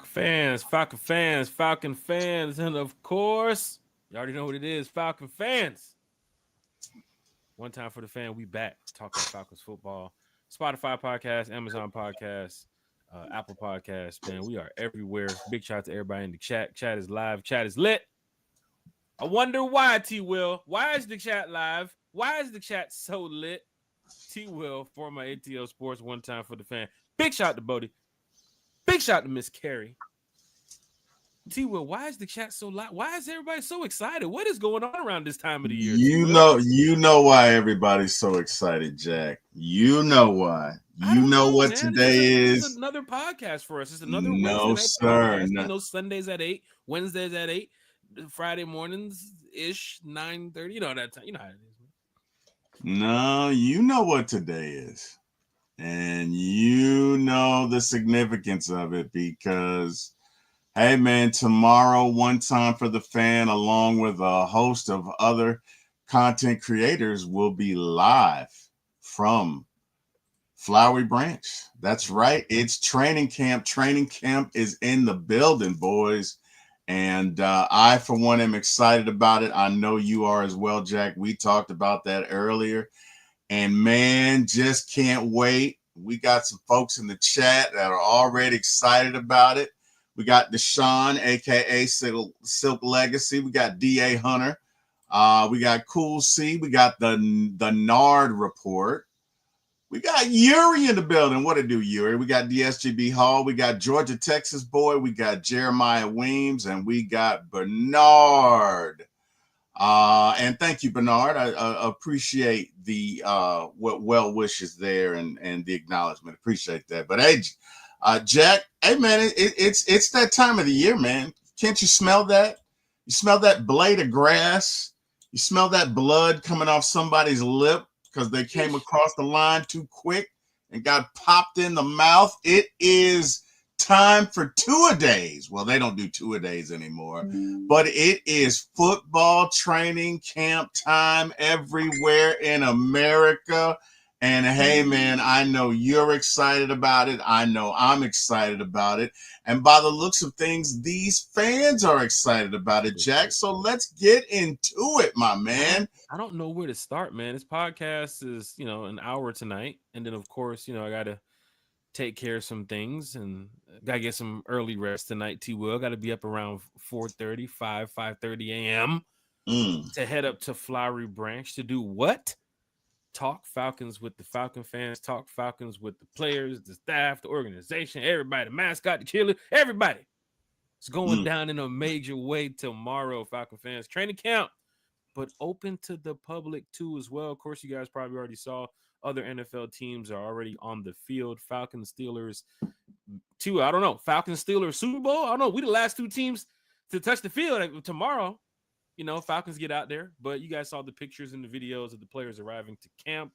Falcon fans, and of course, you already know what it is, Falcon fans. One time for the fan, we back talking Falcons football. Spotify podcast, Amazon podcast, Apple podcast, man, we are everywhere. Big shout out to everybody in the chat. Chat is live, chat is lit. I wonder why, T. Will. Why is the chat live? Why is the chat so lit? T. Will, former ATL Sports, one time for the fan. Big shout out to Bodie. Big shout out to Miss Carrie. T. Will, why is the chat so loud? Why is everybody so excited? What is going on around this time of the year? You know why everybody's so excited, Jack. You know why. You know what man. today is. This is another podcast for us. It's another Wednesday night podcast. Sundays at 8, Wednesdays at 8, Friday mornings ish, 9:30. You know that time. You know how it is, man. No, you know what today is. And you know the significance of it because hey, man, tomorrow, one time for the fan, along with a host of other content creators, will be live from Flowery Branch. That's right. It's training camp. Training camp is in the building, boys. And I, for one, am excited about it. I know you are as well, Jack. We talked about that earlier. And, man, just can't wait. We got some folks in the chat that are already excited about it. We got Deshaun, a.k.a. Silk Legacy. We got D.A. Hunter. We got Cool C. We got the Nard Report. We got Yuri in the building. What to do, Yuri? We got DSGB Hall. We got Georgia, Texas boy. We got Jeremiah Weems. And we got Bernard. And thank you, Bernard. I appreciate the well wishes there and the acknowledgement. Appreciate that. But, hey, Jack, hey man, it's that time of the year, man. Can't you smell that? You smell that blade of grass? You smell that blood coming off somebody's lip because they came across the line too quick and got popped in the mouth? It is time for two-a-days. Well, they don't do two-a-days anymore, but it is football training camp time everywhere in America. And hey, man, I know you're excited about it. I know I'm excited about it. And by the looks of things, these fans are excited about it, Jack. So let's get into it, my man. I don't know where to start, man. This podcast is, an hour tonight. And then, of course, I got to take care of some things and got to get some early rest tonight, T-Will. Got to be up around 4:30, 5:30 a.m. To head up to Flowery Branch to do what? Talk Falcons with the Falcon fans, talk Falcons with the players, the staff, the organization, everybody, the mascot, the killer, everybody. It's going down in a major way tomorrow, Falcon fans. Training camp, but open to the public too as well. Of course, you guys probably already saw other NFL teams are already on the field. Falcons, Steelers, I don't know. Falcons, Steelers, Super Bowl. I don't know. We the last two teams to touch the field tomorrow. Falcons get out there, but you guys saw the pictures and the videos of the players arriving to camp.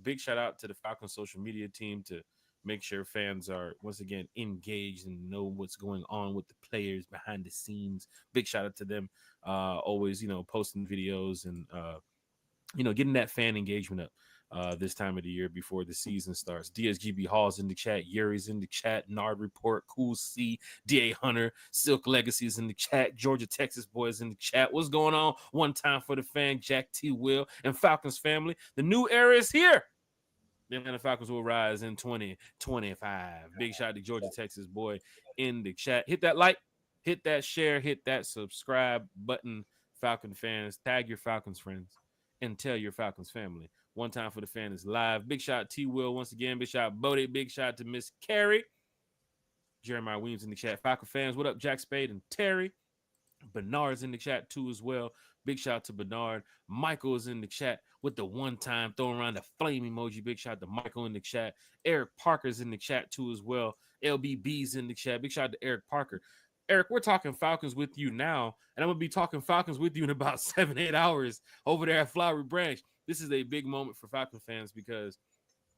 Big shout out to the Falcons social media team to make sure fans are once again engaged and know what's going on with the players behind the scenes. Big shout out to them. Always, posting videos and, getting that fan engagement up. This time of the year before the season starts. DSGB Hall's in the chat. Yuri's in the chat. Nard Report. Cool C. D.A. Hunter. Silk Legacy is in the chat. Georgia, Texas boys in the chat. What's going on? One time for the fan. Jack T. Will and Falcons family. The new era is here. The Atlanta Falcons will rise in 2025. Big shout out to Georgia, Texas boy in the chat. Hit that like. Hit that share. Hit that subscribe button, Falcon fans. Tag your Falcons friends and tell your Falcons family. One time for the fan is live. Big shot T. Will once again. Big shot Bodie. Big shot to Miss Carrie. Jeremiah Williams in the chat. Falcon fans, what up? Jack Spade and Terry. Bernard's in the chat too as well. Big shout to Bernard. Michael is in the chat with the one time throwing around the flame emoji. Big shout to Michael in the chat. Eric Parker's in the chat too as well. LBB's in the chat. Big shout to Eric Parker. Eric, we're talking Falcons with you now, and I'm going to be talking Falcons with you in about 7-8 hours over there at Flowery Branch. This is a big moment for Falcon fans because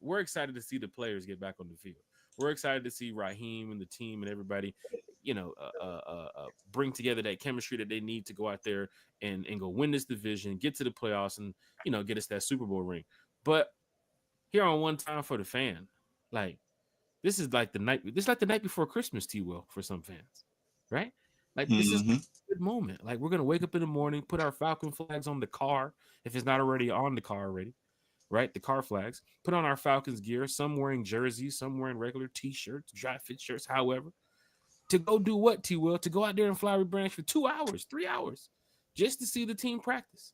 we're excited to see the players get back on the field. We're excited to see Raheem and the team and everybody, bring together that chemistry that they need to go out there and go win this division, get to the playoffs, and, get us that Super Bowl ring. But here on One Time for the Fan, This is like the night. This is like the night before Christmas, T. Will, for some fans, right? Like this is Mm-hmm. a good moment. Like we're gonna wake up in the morning, put our Falcon flags on the car if it's not already on the car already, right? The car flags. Put on our Falcons gear. Some wearing jerseys, some wearing regular T-shirts, dry fit shirts. However, to go do what, T. Will? To go out there in Flowery Branch for 2 hours, 3 hours, just to see the team practice,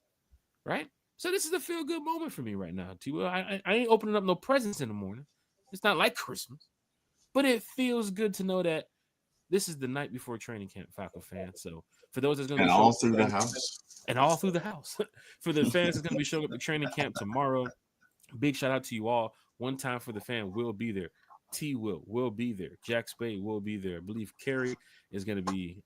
right? So this is a feel good moment for me right now, T. Will. I ain't opening up no presents in the morning. It's not like Christmas, but it feels good to know that this is the night before training camp, Falcon fans. So for those that's going to And be showing all up through the house. and all through the house, for the fans that's going to be showing up to training camp tomorrow, big shout out to you all. One time for the fan will be there. T will be there. Jack Spade will be there. I believe Carrie is going to be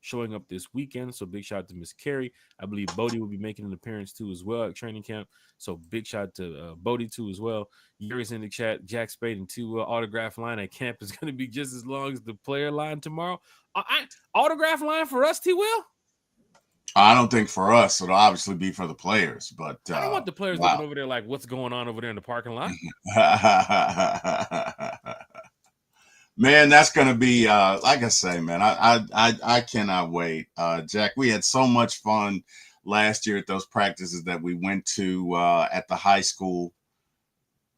showing up this weekend. So big shout out to Miss Carrie. I believe Bodie will be making an appearance too as well at training camp. So big shout out to Bodie too as well. Yuri's in the chat. Jack Spade and T Will autograph line at camp is going to be just as long as the player line tomorrow. Autograph line for us, T Will. I don't think for us it'll obviously be for the players, but I don't want the players wow. looking over there like what's going on over there in the parking lot. Man, that's gonna be like I say, man. I cannot wait. Jack, we had so much fun last year at those practices that we went to at the high school.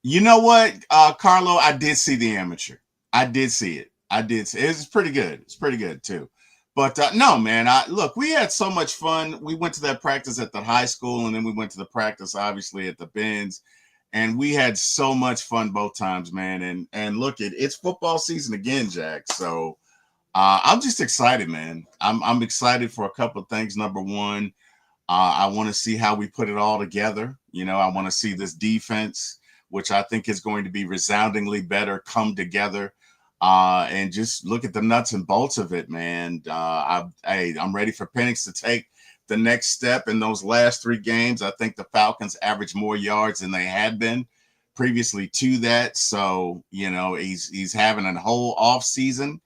You know what, Carlo? I did see the amateur. I did see it. I did. It's pretty good. It's pretty good too. But no, man. Look, we had so much fun. We went to that practice at the high school, and then we went to the practice, obviously, at the Benz, and we had so much fun both times, man. And look, it's football season again, Jack. So I'm just excited, man. I'm excited for a couple of things. Number one, I want to see how we put it all together. You know, I want to see this defense, which I think is going to be resoundingly better, come together. And just look at the nuts and bolts of it, man. I'm ready for Penix to take the next step in those last 3 games. I think the Falcons average more yards than they had been previously to that. So, you know, he's having a whole off season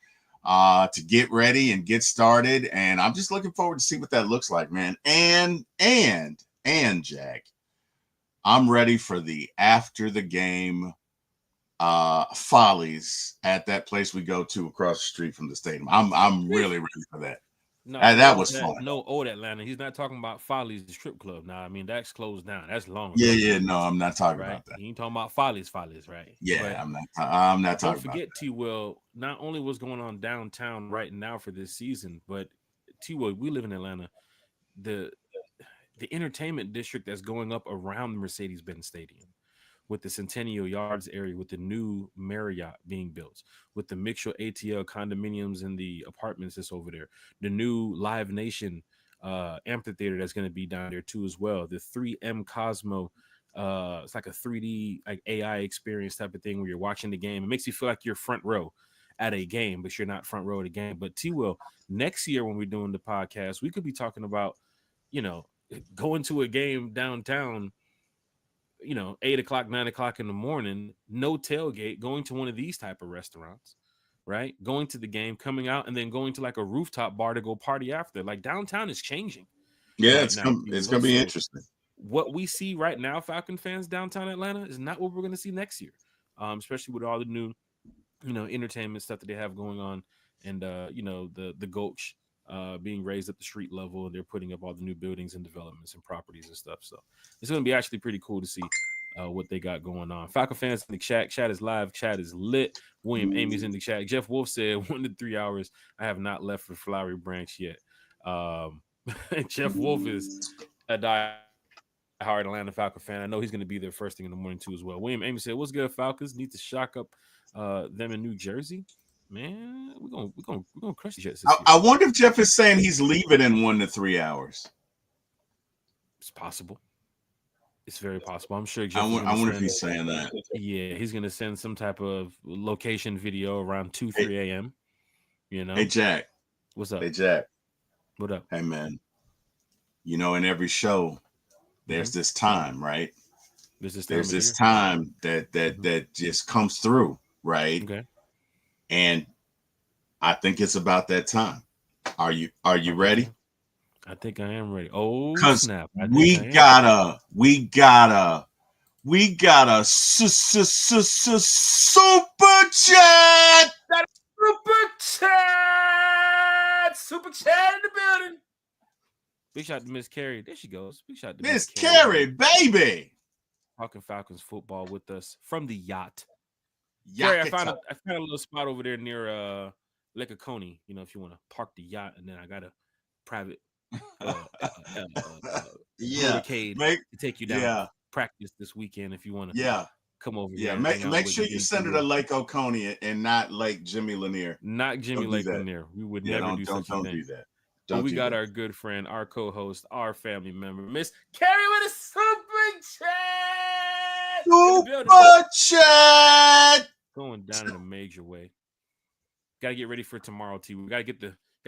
to get ready and get started. And I'm just looking forward to see what that looks like, man. And Jack, I'm ready for the after the game follies at that place we go to across the street from the stadium. I'm really ready for that. No, That was fun. No, old Atlanta. He's not talking about Follies, the strip club. Now, I mean that's closed down. That's long. Yeah. No, I'm not talking right. about that. He ain't talking about Follies, right? Yeah, but I'm not talking don't about forget, that. T. Will. Not only what's going on downtown right now for this season, but T. Will, we live in Atlanta. The entertainment district that's going up around the Mercedes-Benz Stadium, with the Centennial Yards area, with the new Marriott being built, with the Mitchell ATL condominiums and the apartments that's over there, the new Live Nation amphitheater that's going to be down there too as well, the 3M Cosmo. It's like a 3D like AI experience type of thing where you're watching the game. It makes you feel like you're front row at a game, but you're not front row at a game. But T. Will, next year when we're doing the podcast, we could be talking about, you know, going to a game downtown, 8 o'clock, 9 o'clock in the morning, no tailgate, going to one of these type of restaurants, right? Going to the game, coming out, and then going to like a rooftop bar to go party after. Like downtown is changing. Yeah, right it's now. gonna be interesting. What we see right now, Falcon fans, downtown Atlanta, is not what we're going to see next year, especially with all the new, entertainment stuff that they have going on, and the Gulch being raised at the street level, and they're putting up all the new buildings and developments and properties and stuff. So it's going to be actually pretty cool to see what they got going on. Falcon fans in the chat. Chat is live. Chat is lit. William Amy's in the chat. Jeff Wolf said 1 to 3 hours. I have not left for Flowery Branch yet. Jeff Wolf is a diehard Atlanta Falcon fan. I know he's going to be there first thing in the morning too as well. William Amy said, "What's good, Falcons? Need to shock up them in New Jersey." Man, we're gonna crush the Jets. I wonder if Jeff is saying he's leaving in 1 to 3 hours. It's possible. It's very possible. I'm sure. I wonder if he's saying that. Yeah, he's gonna send some type of location video around 2-3 a.m. Hey Jack. What's up? Hey Jack. What up? Hey man. In every show, there's this time, right? There's this time that just comes through, right? Okay. And I think it's about that time. Are you ready? I think I am ready. Oh, because snap! We gotta We got a super chat. That super chat in the building. Big shout to Miss Carrie. There she goes. Big shout to Miss Carrie, baby. Talking Falcons football with us from the yacht. Yakata. Carrie, I found a little spot over there near Lake Oconee. You know, if you want to park the yacht, and then I got a private motorcade to take you down to practice this weekend if you want to come over here. Make sure you send her to Lake Oconee and not Lake Jimmy Lanier. Not Jimmy Lake Lanier. We would never do such a thing. Don't do that. But we got our good friend, our co-host, our family member, Miss Carrie with a super chat. Super chat going down in a major way. Got to get ready for tomorrow, T. We got to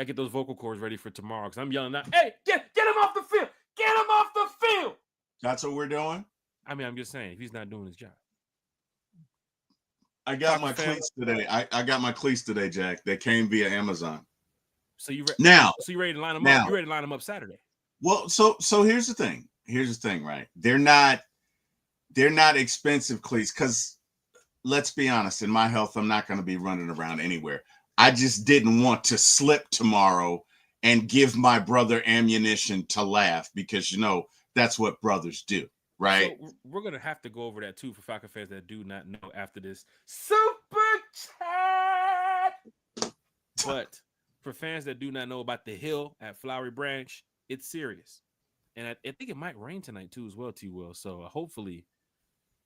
get those vocal cords ready for tomorrow because I'm yelling out, "Hey, get him off the field! Get him off the field!" That's what we're doing. I mean, I'm just saying, if he's not doing his job. I got my cleats today. I got my cleats today, Jack. They came via Amazon. So you ready to line them up? You ready to line them up Saturday? Well, so here's the thing. Here's the thing, right? They're not expensive cleats because let's be honest, in my health, I'm not going to be running around anywhere. I just didn't want to slip tomorrow and give my brother ammunition to laugh because, you know, that's what brothers do, right? So we're going to have to go over that, too, for Falcon fans that do not know after this super chat. But for fans that do not know about the hill at Flowery Branch, it's serious. And I think it might rain tonight, too, as well, T-Will. So hopefully,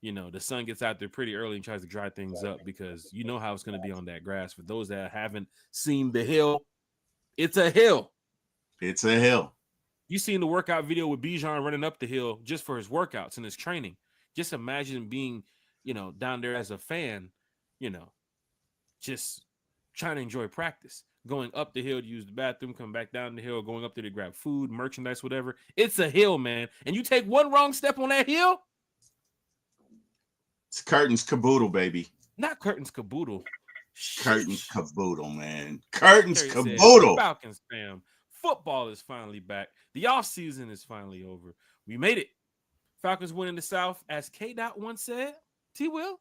you know, the sun gets out there pretty early and tries to dry things up because you know how it's going to be on that grass. For those that haven't seen the hill, it's a hill. It's a hill. You seen the workout video with Bijan running up the hill just for his workouts and his training. Just imagine being, you know, down there as a fan, you know, just trying to enjoy practice. Going up the hill to use the bathroom, come back down the hill, going up there to grab food, merchandise, whatever. It's a hill, man. And you take one wrong step on that hill, it's curtains caboodle, baby. Not curtains caboodle. Curtains caboodle, man. Curtains caboodle. Falcons fam. Football is finally back. The offseason is finally over. We made it. Falcons win in the South. As K-Dot once said, T-Will,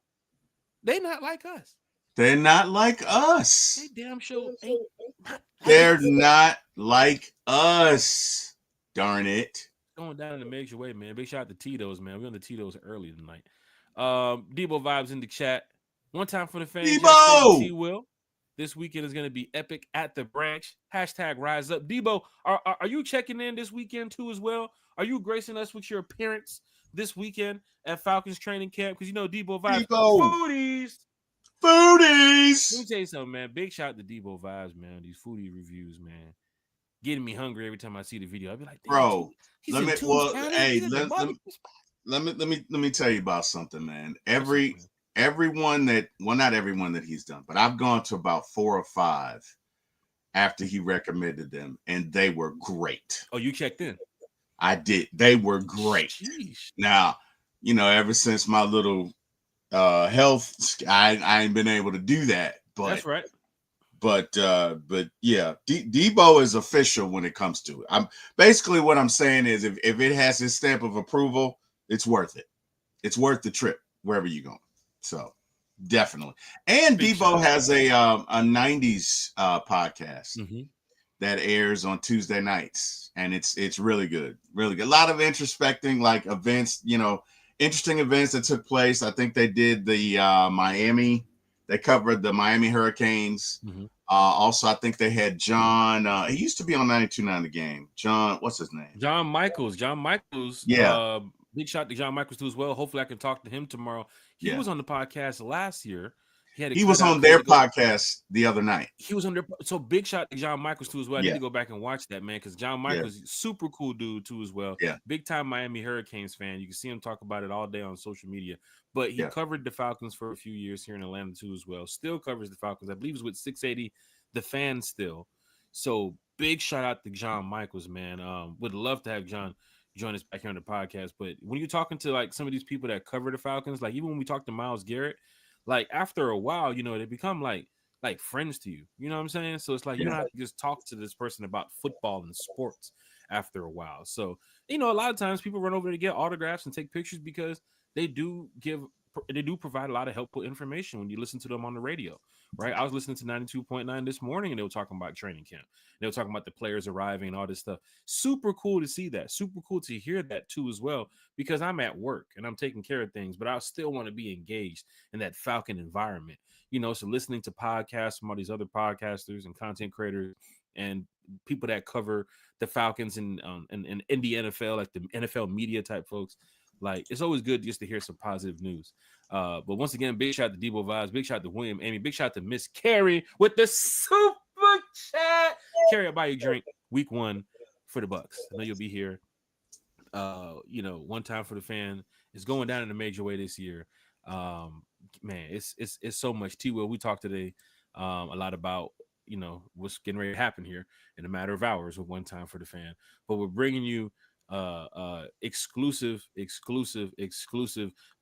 they not like us. They're not like us. They damn sure ain't. They're not like us. Darn it. Going down in a major way, man. Big shout out to Tito's, man. We're on the Tito's early tonight. Debo vibes in the chat. One time for the fans. Debo! T-Will. This weekend is going to be epic at the branch. Hashtag rise up. Debo, are you checking in this weekend too as well? Are you gracing us with your appearance this weekend at Falcons training camp? Because you know Debo vibes. Foodies. Let me tell you something, man. Big shout out to Debo vibes, man. These foodie reviews, man. Getting me hungry every time I see the video. I'll be like, bro, let me tell you about something, man. Everyone that, well, not everyone that he's done, but I've gone to about 4 or 5 after he recommended them, and they were great. Oh, you checked in? I did. They were great. Jeez. Now, you know, ever since my little health, I ain't been able to do that. But that's right. But yeah, Debo is official when it comes to it. I'm basically what I'm saying is if it has his stamp of approval, it's worth it. It's worth the trip wherever you're going. So definitely. And Big Debo has a 90s podcast that airs on Tuesday nights, and it's really good. Really good. A lot of introspecting, like events, you know, interesting events that took place. I think they did the Miami. They covered the Miami Hurricanes. Also, I think they had John. He used to be on 92.9 The Game. John, what's his name? John Michaels. Yeah. Big shout to John Michaels too as well. Hopefully, I can talk to him tomorrow. He was on the podcast last year. He was on their podcast the other night. He was on their. So big shout to John Michaels too as well. I need to go back and watch that, man, because John Michaels, super cool dude too as well. Yeah. Big time Miami Hurricanes fan. You can see him talk about it all day on social media. But he covered the Falcons for a few years here in Atlanta too as well. Still covers the Falcons. I believe he's with 680 The Fan still. So big shout out to John Michaels, man. Would love to have John join us back here on the podcast. But when you're talking to like some of these people that cover the Falcons, like even when we talk to Myles Garrett, like after a while, you know, they become like friends to you. You know what I'm saying? So it's like you don't have to just talk to this person about football and sports after a while. So, you know, a lot of times people run over to get autographs and take pictures because they do provide a lot of helpful information when you listen to them on the radio, right? I was listening to 92.9 this morning and they were talking about training camp. They were talking about the players arriving and all this stuff. Super cool to see that. Super cool to hear that too as well, because I'm at work and I'm taking care of things, but I still want to be engaged in that Falcon environment. So listening to podcasts from all these other podcasters and content creators and people that cover the Falcons and in the NFL, like the NFL media type folks, like it's always good just to hear some positive news. But once again, big shout out to Debo Vibes, big shout out to William Amy, big shout out to Miss Carrie with the super chat. Carrie, I'll buy you a drink week 1 for the Bucks. I know you'll be here. One time for the fan is going down in a major way this year. Man, it's so much. T-Will, we talked today a lot about what's getting ready to happen here in a matter of hours with one time for the fan. But we're bringing you exclusive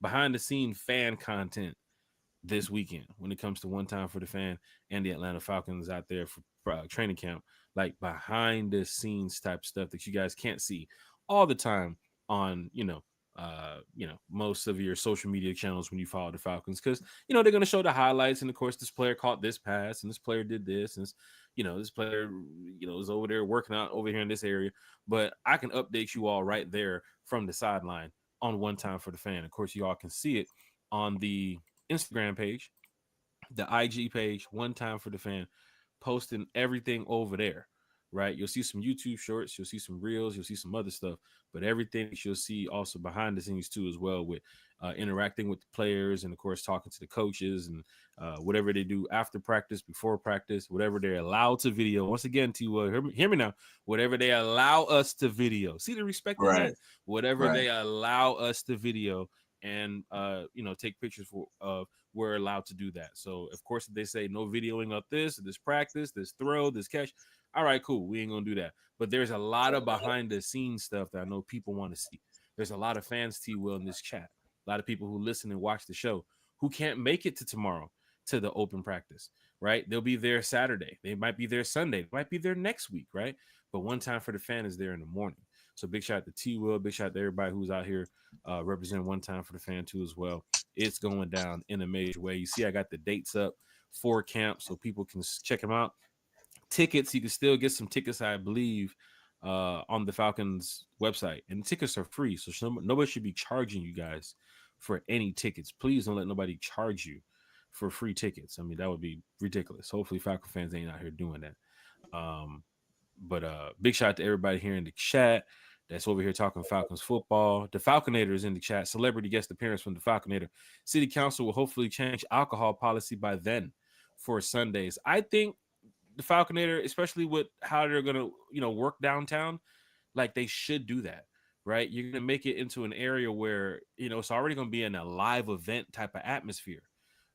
behind the scene fan content this weekend when it comes to one time for the fan and the Atlanta Falcons out there for training camp, like behind the scenes type stuff that you guys can't see all the time on most of your social media channels when you follow the Falcons, because they're going to show the highlights, and of course this player caught this pass and this player did this, and this player is over there working out over here in this area. But I can update you all right there from the sideline on one time for the fan. Of course, you all can see it on the Instagram page, the IG page, one time for the fan, posting everything over there, right? You'll see some YouTube shorts, you'll see some reels, you'll see some other stuff, but everything you'll see also behind the scenes too as well, with interacting with the players and of course talking to the coaches and whatever they do after practice, before practice, whatever they're allowed to video. Once again, to hear me now, whatever they allow us to video. See the respect in that? Whatever they allow us to video and take pictures of, we're allowed to do that. So of course, if they say no videoing of this practice, this throw, this catch, all right, cool, we ain't gonna do that. But there's a lot of behind the scenes stuff that I know people want to see. There's a lot of fans, T-Will, in this chat, a lot of people who listen and watch the show who can't make it to tomorrow to the open practice, right? They'll be there Saturday, they might be there Sunday, they might be there next week, right? But one time for the fan is there in the morning. So big shout out to T-Will, big shout out to everybody who's out here representing one time for the fan too as well. It's going down in a major way. You see, I got the dates up for camp so people can check them out. Tickets, you can still get some tickets, I believe, on the Falcons website, and the tickets are free, so nobody should be charging you guys for any tickets. Please don't let nobody charge you for free tickets. I mean, that would be ridiculous. Hopefully Falcon fans ain't out here doing that. But big shout out to everybody here in the chat that's over here talking Falcons football. The Falconator is in the chat. Celebrity guest appearance from the Falconator. City Council will hopefully change alcohol policy by then for Sundays. I think the Falconator, especially with how they're going to, work downtown, like they should do that, right? You're going to make it into an area where, it's already going to be in a live event type of atmosphere,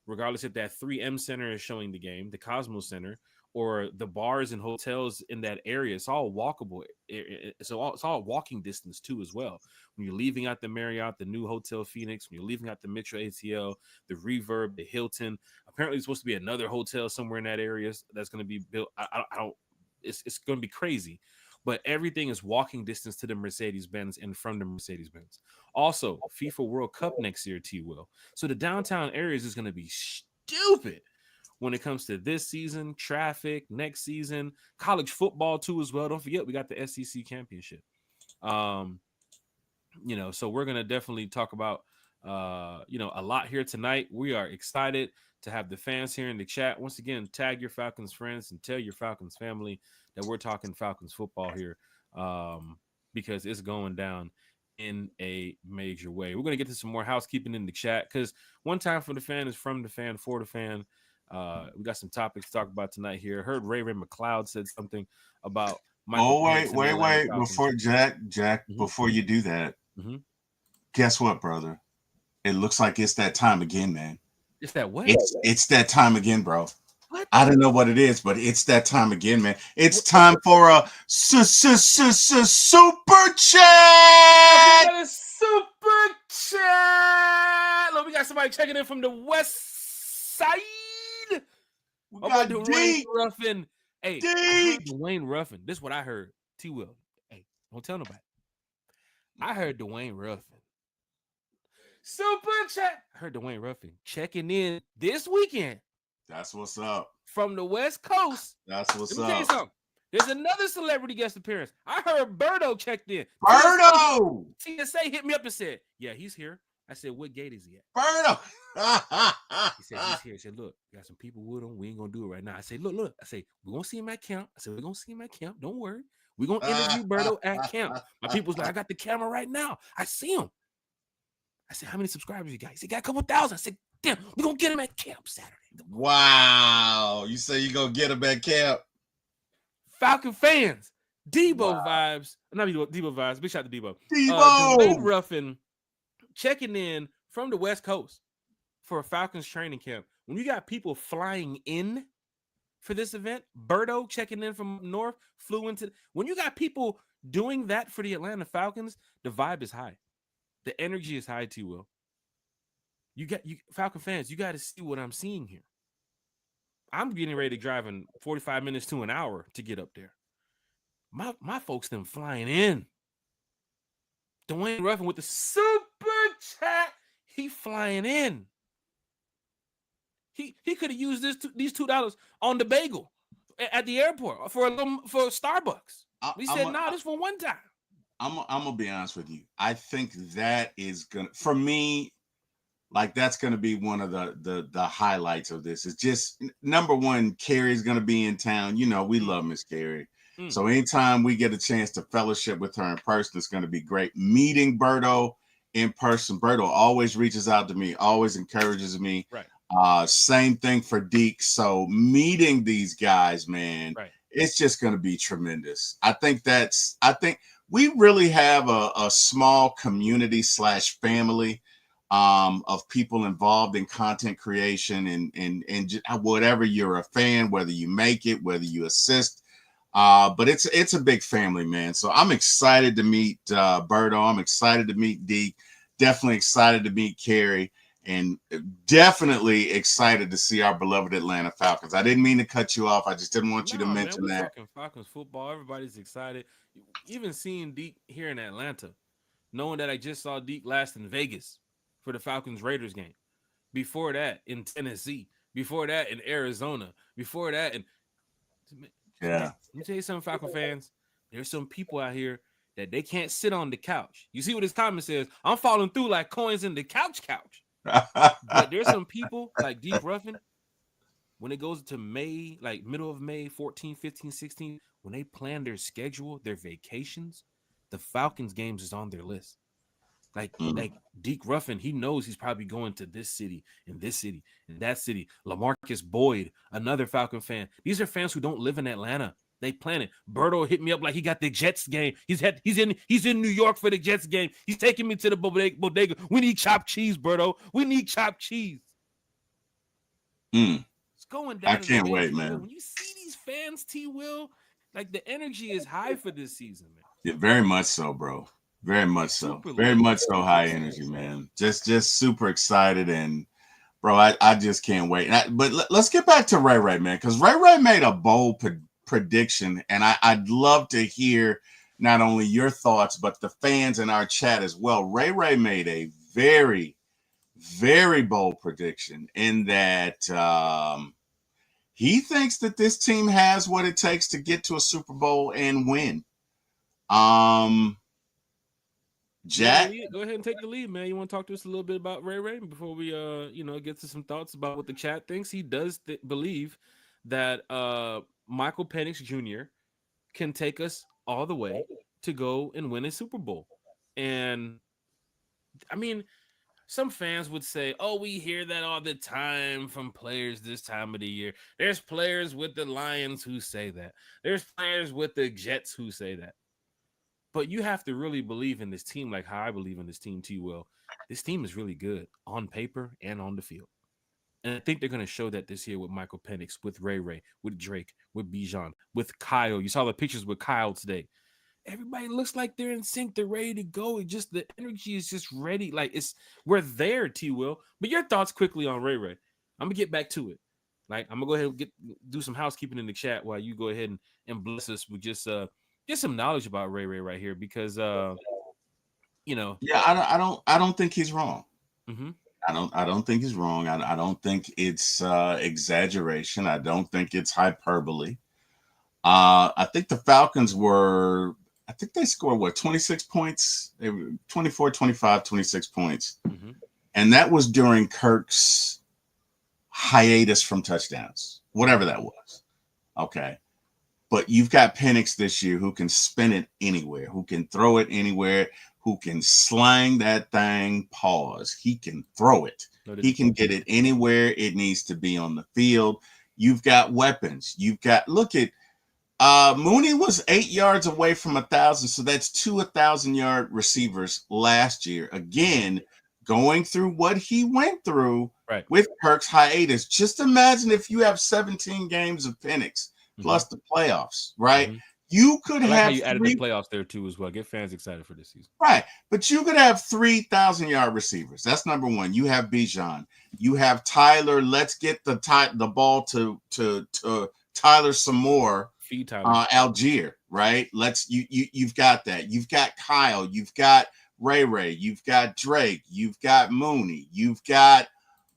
regardless if that 3M Center is showing the game, the Cosmos Center, or the bars and hotels in that area. It's all walkable. It's all walking distance too as well. When you're leaving out the Marriott, the new Hotel Phoenix, when you're leaving out the Metro ATL, the Reverb, the Hilton. Apparently, it's supposed to be another hotel somewhere in that area that's going to be built. I don't. It's going to be crazy. But everything is walking distance to the Mercedes-Benz and from the Mercedes-Benz. Also, FIFA World Cup next year, T-Will. So the downtown areas is going to be stupid when it comes to this season, traffic, next season, college football too as well. Don't forget, we got the SEC championship. So we're going to definitely talk about, a lot here tonight. We are excited to have the fans here in the chat. Once again, tag your Falcons friends and tell your Falcons family that we're talking Falcons football here, because it's going down in a major way. We're going to get to some more housekeeping in the chat, because one time for the fan is from the fan for the fan. We got some topics to talk about tonight here. I heard Ray McLeod said something about Michael. Wait. Before Jack, before you do that, guess what, brother? It looks like it's that time again, man. It's that what? It's that time again, bro. What? I don't know what it is, but it's that time again, man. It's time for a super chat. A super chat. Look, we got somebody checking in from the west side. We got Dwayne Ruffin. Hey, D. Dwayne Ruffin. This is what I heard. T-Will. Hey, don't tell nobody. I heard Dwayne Ruffin Super chat. I heard Dwayne Ruffin checking in this weekend That's what's up. from the West Coast. That's what's Let me tell you up. something. There's another celebrity guest appearance. I heard Birdo checked in. Birdo! TSA hit me up and said, yeah, he's here. I said, what gate is he at? Birdo! He said, he's here. He said, look, got some people with him. We ain't going to do it right now. I said, look. I said, we're going to see him at camp. I said, we're going to see him at camp. Don't worry. We're going to interview Birdo at camp. My people's like, I got the camera right now. I see him. I said, how many subscribers you got? He said, got a couple thousand. I said, damn, we're going to get him at camp Saturday. Wow. You say you going to get him at camp? Falcon fans, Debo vibes. Not Debo vibes. Big shout to Debo. Debo! Dwayne Ruffin checking in from the West Coast for a Falcons training camp. When you got people flying in for this event, Birdo checking in from north, flew into. When you got people doing that for the Atlanta Falcons, the vibe is high. The energy is high, T. Will. You Falcon fans, you got to see what I'm seeing here. I'm getting ready to drive in 45 minutes to an hour to get up there. My folks them flying in. Dwayne Ruffin with the super chat. He flying in. He could have used these $2 on the bagel at the airport for Starbucks. We said, no, this for one time. I'm gonna be honest with you. I think that is gonna, for me, like that's gonna be one of the highlights of this. It's just number one, Carrie's gonna be in town. You know, we love Miss Carrie. So anytime we get a chance to fellowship with her in person, it's gonna be great. Meeting Birdo in person. Birdo always reaches out to me, always encourages me. Right. Same thing for Deke. So meeting these guys, man, right. It's just gonna be tremendous. I think we really have a small community / family of people involved in content creation and whatever you're a fan, whether you make it, whether you assist. But it's a big family, man. So I'm excited to meet Birdo. I'm excited to meet Deke. Definitely excited to meet Carrie. And definitely excited to see our beloved Atlanta Falcons. I didn't mean to cut you off. I just didn't want you to mention that. Talking Falcons football. Everybody's excited. Even seeing Deke here in Atlanta, knowing that I just saw Deke last in Vegas for the Falcons Raiders game. Before that, in Tennessee. Before that, in Arizona. Before that, let me tell you something, Falcon fans. There's some people out here that they can't sit on the couch. You see what his comment says? I'm falling through like coins in the couch. But there's some people like Deke Ruffin, when it goes to May, like middle of May, 14, 15, 16, when they plan their schedule, their vacations, the Falcons games is on their list. Like Deke Ruffin, he knows he's probably going to this city and that city. LaMarcus Boyd, another Falcon fan. These are fans who don't live in Atlanta. They plan it. Birdo hit me up like he got the Jets game. He's in New York for the Jets game. He's taking me to the bodega. We need chopped cheese, Birdo. We need chopped cheese. It's going down. I can't wait, man. When you see these fans, T. Will, like the energy is high for this season, man. Yeah, very much so, bro. Very much so. Very much so high energy, man. Just super excited. And bro, I just can't wait. But let's get back to Ray Ray, man, because Ray made a bold prediction, and I'd love to hear not only your thoughts but the fans in our chat as well. Ray made a very, very bold prediction in that he thinks that this team has what it takes to get to a Super Bowl and win. Jack, go ahead and take the lead, man. You want to talk to us a little bit about Ray before we get to some thoughts about what the chat thinks? He does believe that Michael Penix Jr. can take us all the way to go and win a Super Bowl. And I mean, some fans would say, oh, we hear that all the time from players this time of the year. There's players with the Lions who say that. There's players with the Jets who say that. But you have to really believe in this team like how I believe in this team, T. Will. This team is really good on paper and on the field. And I think they're going to show that this year with Michael Penix, with Ray, with Drake, with Bijan, with Kyle. You saw the pictures with Kyle today. Everybody looks like they're in sync. They're ready to go. It just the energy is just ready. Like we're there, T. Will. But your thoughts quickly on Ray. I'm gonna get back to it. Like I'm gonna go ahead and do some housekeeping in the chat while you go ahead and bless us with just some knowledge about Ray right here because Yeah, I don't think he's wrong. Mm-hmm. I don't think he's wrong. I don't think it's exaggeration. I don't think it's hyperbole. I think the Falcons were, I think they scored what, 26 points? They were 24, 25, 26 points. Mm-hmm. And that was during Kirk's hiatus from touchdowns, whatever that was. Okay. But you've got Penix this year who can spin it anywhere, who can throw it anywhere, who can slang that thing, pause. He can throw it. He can get it anywhere it needs to be on the field. You've got weapons. You've got, look at, Mooney was 8 yards away from 1,000, so that's 1,000-yard receivers last year. Again, going through what he went through Right. with Kirk's hiatus. Just imagine if you have 17 games of Penix plus the playoffs, right? Mm-hmm. You could I like have how you added the playoffs there too as well. Get fans excited for this season. right, but you could have 3,000-yard receivers. That's number one. You have Bijan. You have Tyler. Let's get the ball to Tyler some more. Feed Tyler. Algier, right? You've got that. You've got Kyle. You've got Ray. You've got Drake. You've got Mooney. You've got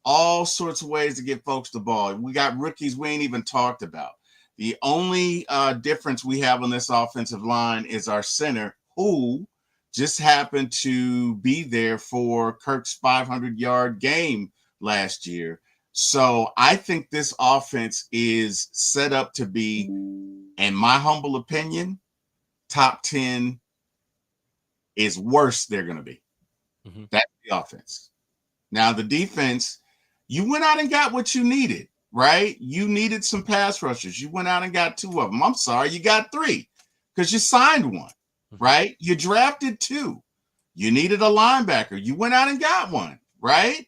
all sorts of ways to get folks the ball. We got rookies we ain't even talked about. The only difference we have on this offensive line is our center, who just happened to be there for Kirk's 500-yard game last year. So I think this offense is set up to be, in my humble opinion, top 10 is worse they're going to be. Mm-hmm. That's the offense. Now, the defense, you went out and got what you needed, right? You needed some pass rushers. You went out and got 2 of them. I'm sorry, you got 3 because you signed 1, right? You drafted 2. You needed a linebacker. You went out and got 1, right?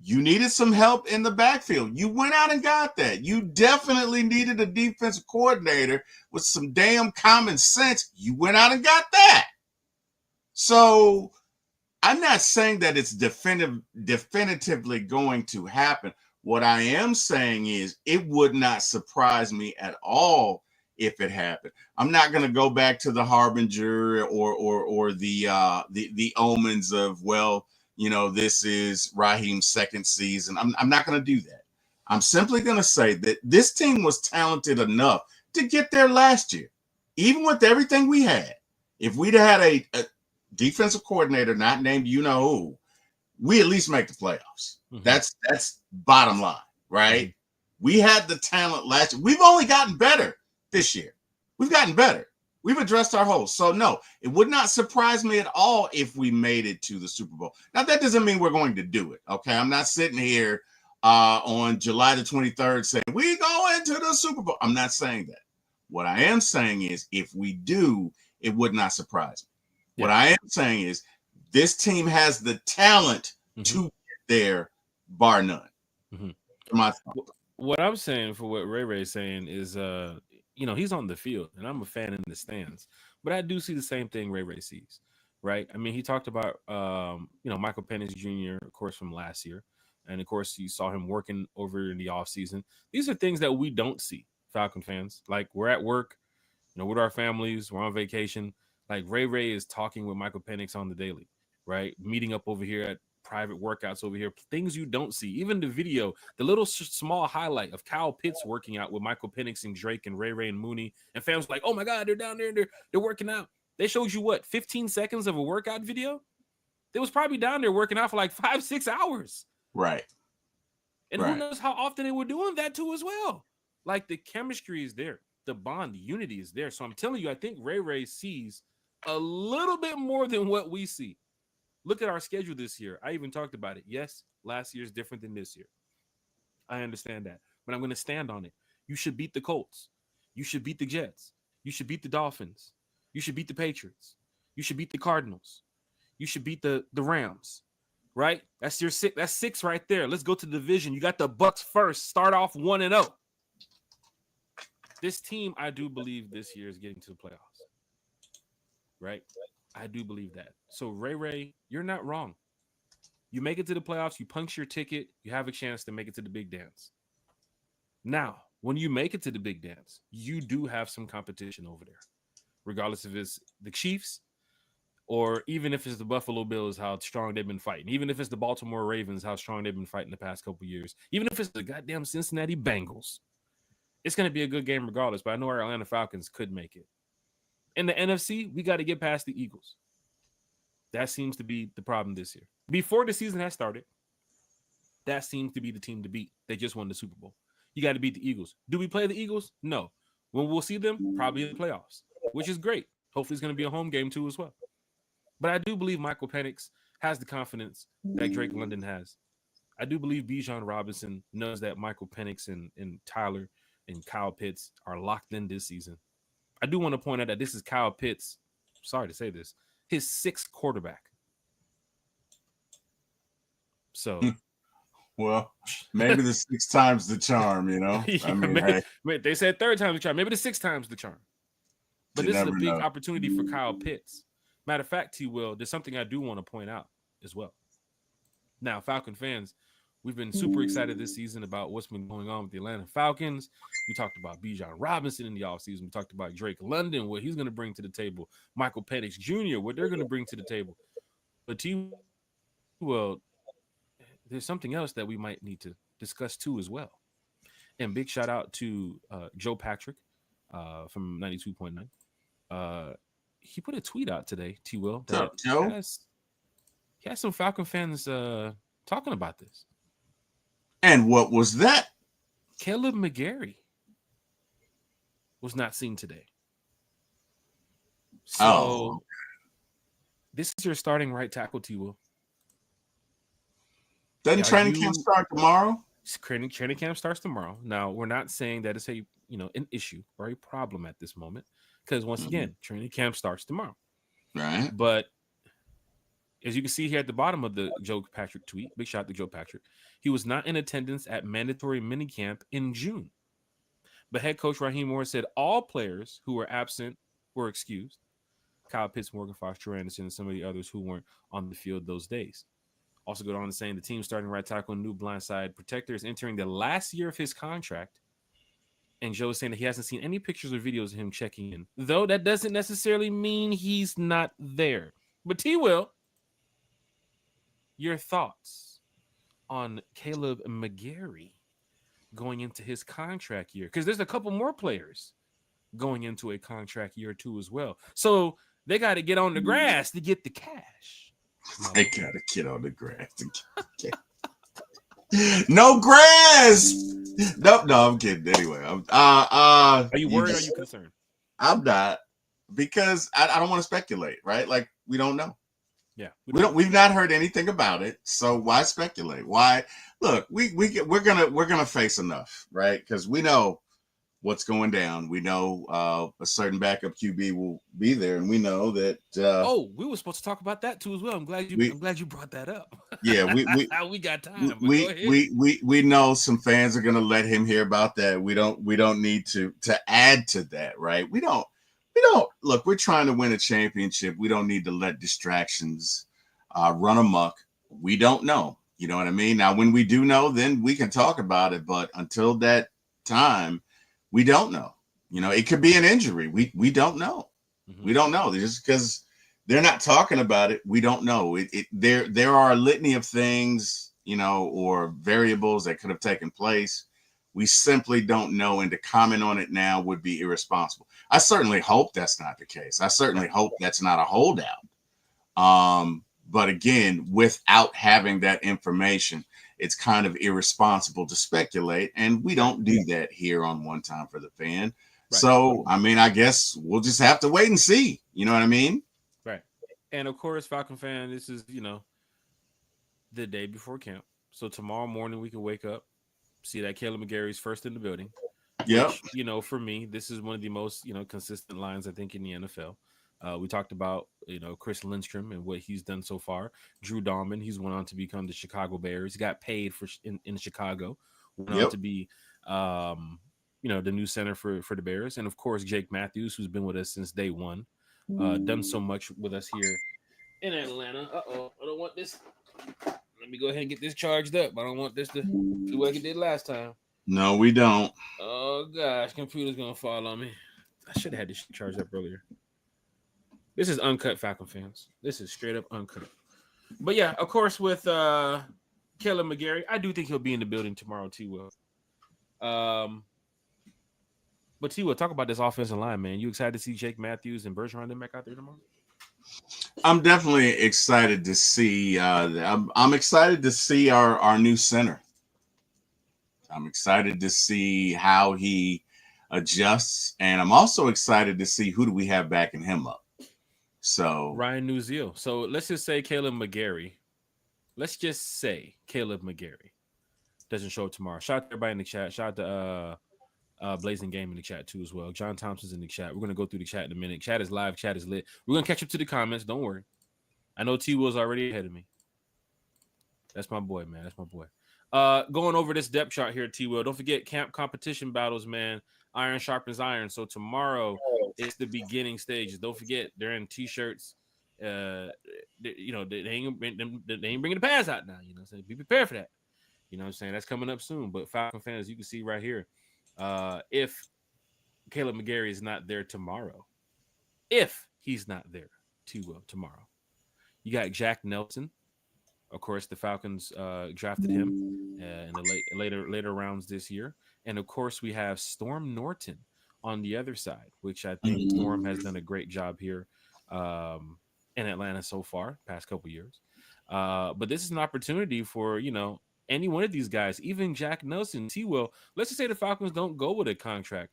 You needed some help in the backfield. You went out and got that. You definitely needed a defensive coordinator with some damn common sense. You went out and got that. So I'm not saying that it's definitively going to happen. What I am saying is it would not surprise me at all if it happened. I'm not going to go back to the harbinger or the omens of, well, you know, this is Raheem's second season. I'm not going to do that. I'm simply going to say that this team was talented enough to get there last year, even with everything we had. If we'd had a defensive coordinator not named you know who, we at least make the playoffs. Mm-hmm. That's bottom line, right? Mm-hmm. We had the talent last year. We've only gotten better this year. We've gotten better. We've addressed our holes. So, no, it would not surprise me at all if we made it to the Super Bowl. Now, that doesn't mean we're going to do it, okay? I'm not sitting here on July the 23rd saying, we go into the Super Bowl. I'm not saying that. What I am saying is if we do, it would not surprise me. Yeah. What I am saying is this team has the talent to get there, bar none. What I'm saying for what Ray is saying is you know, he's on the field and I'm a fan in the stands, but I do see the same thing Ray sees, right? I mean, he talked about, you know, Michael Penix Jr., of course, from last year. And of course, you saw him working over in the offseason. These are things that we don't see, Falcon fans. Like, we're at work, you know, with our families, we're on vacation. Like, Ray is talking with Michael Penix on the daily, right? Meeting up over here at private workouts over here, things you don't see. Even the video, the little small highlight of Kyle Pitts working out with Michael Penix and Drake and Ray and Mooney, and fans like, oh my God, they're down there and they're working out. They showed you what, 15 seconds of a workout video? They was probably down there working out for like 5-6 hours. Right. And who knows how often they were doing that too as well. Like, the chemistry is there. The bond, the unity is there. So I'm telling you, I think Ray sees a little bit more than what we see. Look at our schedule this year. I even talked about it. Yes, last year is different than this year. I understand that, but I'm going to stand on it. You should beat the Colts. You should beat the Jets. You should beat the Dolphins. You should beat the Patriots. You should beat the Cardinals. You should beat the Rams, right? That's your 6. That's 6 right there. Let's go to the division. You got the Bucks first. Start off 1-0. This team, I do believe this year is getting to the playoffs, right? I do believe that. So, Ray, you're not wrong. You make it to the playoffs, you punch your ticket, you have a chance to make it to the big dance. Now, when you make it to the big dance, you do have some competition over there. Regardless if it's the Chiefs, Or even if it's the Buffalo Bills, how strong they've been fighting. Even if it's the Baltimore Ravens, how strong they've been fighting the past couple years. Even if it's the goddamn Cincinnati Bengals, it's going to be a good game regardless. But I know our Atlanta Falcons could make it. In the NFC, we got to get past the Eagles. That seems to be the problem this year. Before the season has started, that seems to be the team to beat. They just won the Super Bowl. You got to beat the Eagles. Do we play the Eagles? No. When we'll see them, probably in the playoffs, which is great. Hopefully, it's going to be a home game too as well. But I do believe Michael Penix has the confidence that Drake London has. I do believe Bijan Robinson knows that Michael Penix and Tyler and Kyle Pitts are locked in this season. I do want to point out that this is Kyle Pitts, sorry to say this, his sixth quarterback. So, well, maybe the 6 times the charm, you know. Yeah, I mean, they said 3rd times the charm, maybe the 6 times the charm. But this is a big opportunity for Kyle Pitts. Matter of fact, T. Will, there's something I do want to point out as well. Now, Falcon fans, we've been super excited this season about what's been going on with the Atlanta Falcons. We talked about Bijan Robinson in the offseason. We talked about Drake London, what he's going to bring to the table. Michael Penix Jr., what they're going to bring to the table. But T. Will, there's something else that we might need to discuss too as well. And big shout out to Joe Patrick from 92.9. He put a tweet out today, T. Will, that he has some Falcon fans talking about this. And what was that? Caleb McGarry was not seen today. So this is your starting right tackle, T. Will. Doesn't training camp start tomorrow? Training camp starts tomorrow. Now, we're not saying that it's an issue or a problem at this moment, because once again, training camp starts tomorrow. Right. But as you can see here at the bottom of the Joe Patrick tweet, big shout out to Joe Patrick, he was not in attendance at mandatory minicamp in June. But head coach Raheem Morris said all players who were absent were excused. Kyle Pitts, Morgan Fox, Trey Anderson, and some of the others who weren't on the field those days. Also go on to saying the team starting right tackle, new blindside protector, is entering the last year of his contract. And Joe is saying that he hasn't seen any pictures or videos of him checking in, though that doesn't necessarily mean he's not there. But T. Will, your thoughts on Caleb McGarry going into his contract year? Because there's a couple more players going into a contract year too as well. So they got to get on the grass to get the cash. They got to get on the grass. No grass. No, I'm kidding. Anyway, are you worried? Or are you concerned? I'm not, because I don't want to speculate. Right? Like, we don't know. Yeah, we've not heard anything about it. So why speculate? Why? Look, we're gonna face enough, right? Because we know what's going down. We know a certain backup QB will be there, and we know that. We were supposed to talk about that too as well. I'm glad you brought that up. Yeah, we got time. We know some fans are gonna let him hear about that. We don't need to add to that, right? We don't look. We're trying to win a championship. We don't need to let distractions run amok. We don't know. You know what I mean? Now, when we do know, then we can talk about it. But until that time, we don't know. You know, it could be an injury. We don't know. Mm-hmm. We don't know. Just because they're not talking about it, we don't know. There are a litany of things, you know, or variables that could have taken place. We simply don't know, and to comment on it now would be irresponsible. I certainly hope that's not the case. I certainly hope that's not a holdout. But again, without having that information, it's kind of irresponsible to speculate, and we don't do that here on One Time for the Fan. Right. So, I mean, I guess we'll just have to wait and see. You know what I mean? Right. And of course, Falcon fan, this is, the day before camp. So tomorrow morning we can wake up, see that Caleb McGarry's first in the building. Yeah. For me, this is one of the most, consistent lines, I think, in the NFL. We talked about, Chris Lindstrom and what he's done so far. Drew Dahlman, he's went on to become the Chicago Bears. He got paid in Chicago. Went on to be, the new center for the Bears. And, of course, Jake Matthews, who's been with us since day one. Done so much with us here in Atlanta. Uh-oh, I don't want this. Let me go ahead and get this charged up. I don't want this to do like it did last time. No, we don't. Oh, gosh, computer's going to fall on me. I should have had this charged up earlier. This is uncut, Falcon fans. This is straight up uncut. But yeah, of course, with Caleb McGarry, I do think he'll be in the building tomorrow. T will. Um, but T will talk about this offensive line, man. You excited to see Jake Matthews and Bergeron them back out there tomorrow? I'm definitely excited to see. I'm excited to see our new center. I'm excited to see how he adjusts, and I'm also excited to see who do we have backing him up. So Ryan Newziel. So let's just say Caleb McGarry. Let's just say Caleb McGarry doesn't show up tomorrow. Shout out to everybody in the chat. Shout out to Blazing Game in the chat too as well. John Thompson's in the chat. We're gonna go through the chat in a minute. Chat is live. Chat is lit. We're gonna catch up to the comments. Don't worry. I know T Will's already ahead of me. That's my boy, man. That's my boy. Going over this depth chart here, T Will. Don't forget camp competition battles, man. Iron sharpens iron. So tomorrow is the beginning stages. Don't forget they're in t-shirts. They ain't bringing the pads out now. You know what I'm saying? Be prepared for that. You know what I'm saying? That's coming up soon. But Falcon fans, you can see right here, if Caleb McGarry is not there tomorrow, if he's not there, T Will tomorrow, you got Jack Nelson. Of course, the Falcons drafted him in the later rounds this year, and of course, we have Storm Norton on the other side, which I think Storm has done a great job here in Atlanta so far, past couple years. But this is an opportunity for any one of these guys, even Jack Nelson, T Will. Let's just say the Falcons don't go with a contract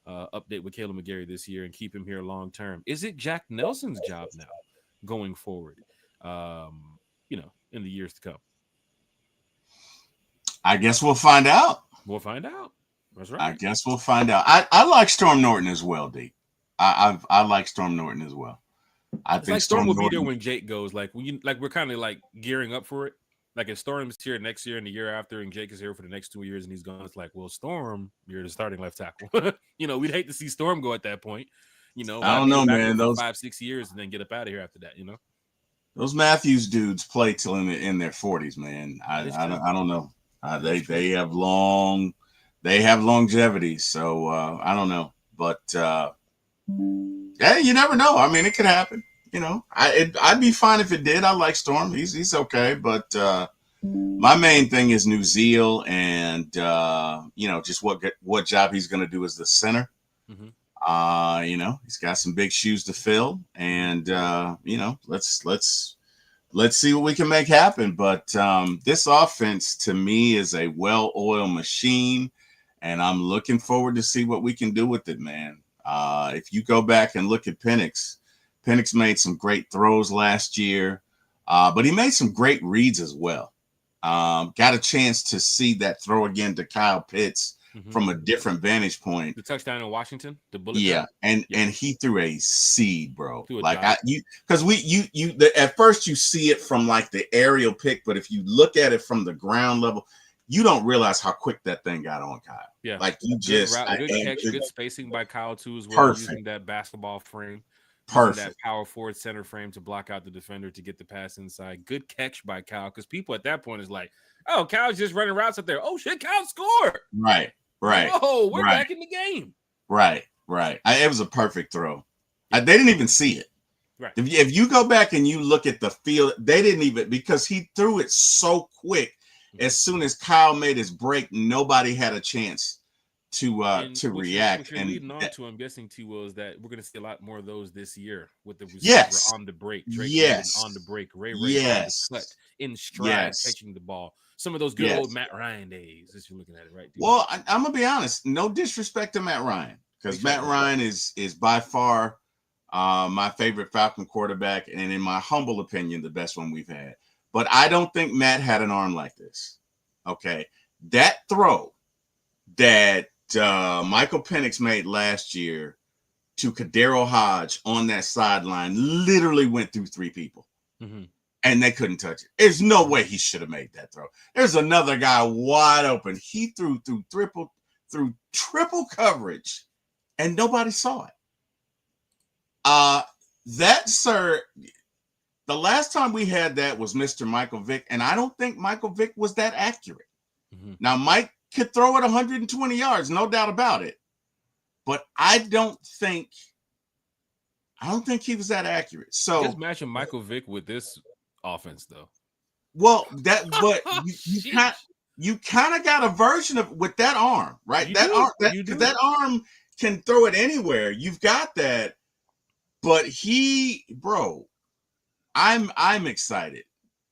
update with Caleb McGarry this year and keep him here long term. Is it Jack Nelson's job now going forward? In the years to come. I guess we'll find out. We'll find out. That's right. I guess we'll find out. I like Storm Norton as well, D. I like Storm Norton as well. I think like Storm will be there when Jake goes. Like we're kind of like gearing up for it. Like if Storm's here next year and the year after, and Jake is here for the next 2 years and he's gone, it's like, well, Storm, you're the starting left tackle. We'd hate to see Storm go at that point. I don't know, man. Those 5-6 years and then get up out of here after that. Those Matthews dudes play till in their 40s, man. I don't know. They have longevity, so I don't know. But yeah, you never know. I mean, it could happen. I'd be fine if it did. I like Storm. He's okay, but my main thing is Newziel and just what job he's going to do as the center. Mm-hmm. He's got some big shoes to fill, and let's see what we can make happen. But this offense to me is a well-oiled machine, and I'm looking forward to see what we can do with it, man. If you go back and look at Penix made some great throws last year, but he made some great reads as well. Got a chance to see that throw again to Kyle Pitts. Mm-hmm. From a different vantage point. The touchdown in Washington, the bullet. Yeah, and he threw a seed, bro. At first you see it from like the aerial pick, but if you look at it from the ground level, you don't realize how quick that thing got on Kyle. Yeah, like you good catch, good spacing by Kyle too as well. Perfect. Using that basketball frame. Perfect. That power forward center frame to block out the defender to get the pass inside. Good catch by Kyle, because people at that point is like, oh, Kyle's just running routes up there. Oh shit, Kyle scored. Right. Oh, we're back in the game. Right. It was a perfect throw. They didn't even see it. Right. If you go back and you look at the field, they didn't even, because he threw it so quick. Mm-hmm. As soon as Kyle made his break, nobody had a chance to react. And leading on to, I'm guessing, T Will, is that we're going to see a lot more of those this year with the receiver on the break. Drake on the break. Ray on the cut, in stride, catching the ball. Some of those good old Matt Ryan days, as you're looking at it, right? Well, I'm gonna be honest. No disrespect to Matt Ryan, because Matt Ryan is by far my favorite Falcon quarterback, and in my humble opinion, the best one we've had. But I don't think Matt had an arm like this. Okay, that throw that Michael Penix made last year to Kadero Hodge on that sideline literally went through 3 people. Mm-hmm. And they couldn't touch it. There's no way he should have made that throw. There's another guy wide open. He threw triple coverage, and nobody saw it. That, sir, the last time we had that was Mr. Michael Vick, and I don't think Michael Vick was that accurate. Mm-hmm. Now, Mike could throw it 120 yards, no doubt about it. But I don't think I don't think he was that accurate. So, Just matching Michael Vick with this offense, though. well, but Sheesh. you kind of got a version of with that arm, right? You That do. arm, that You because do. that arm can throw it anywhere. You've got that, but bro, I'm excited.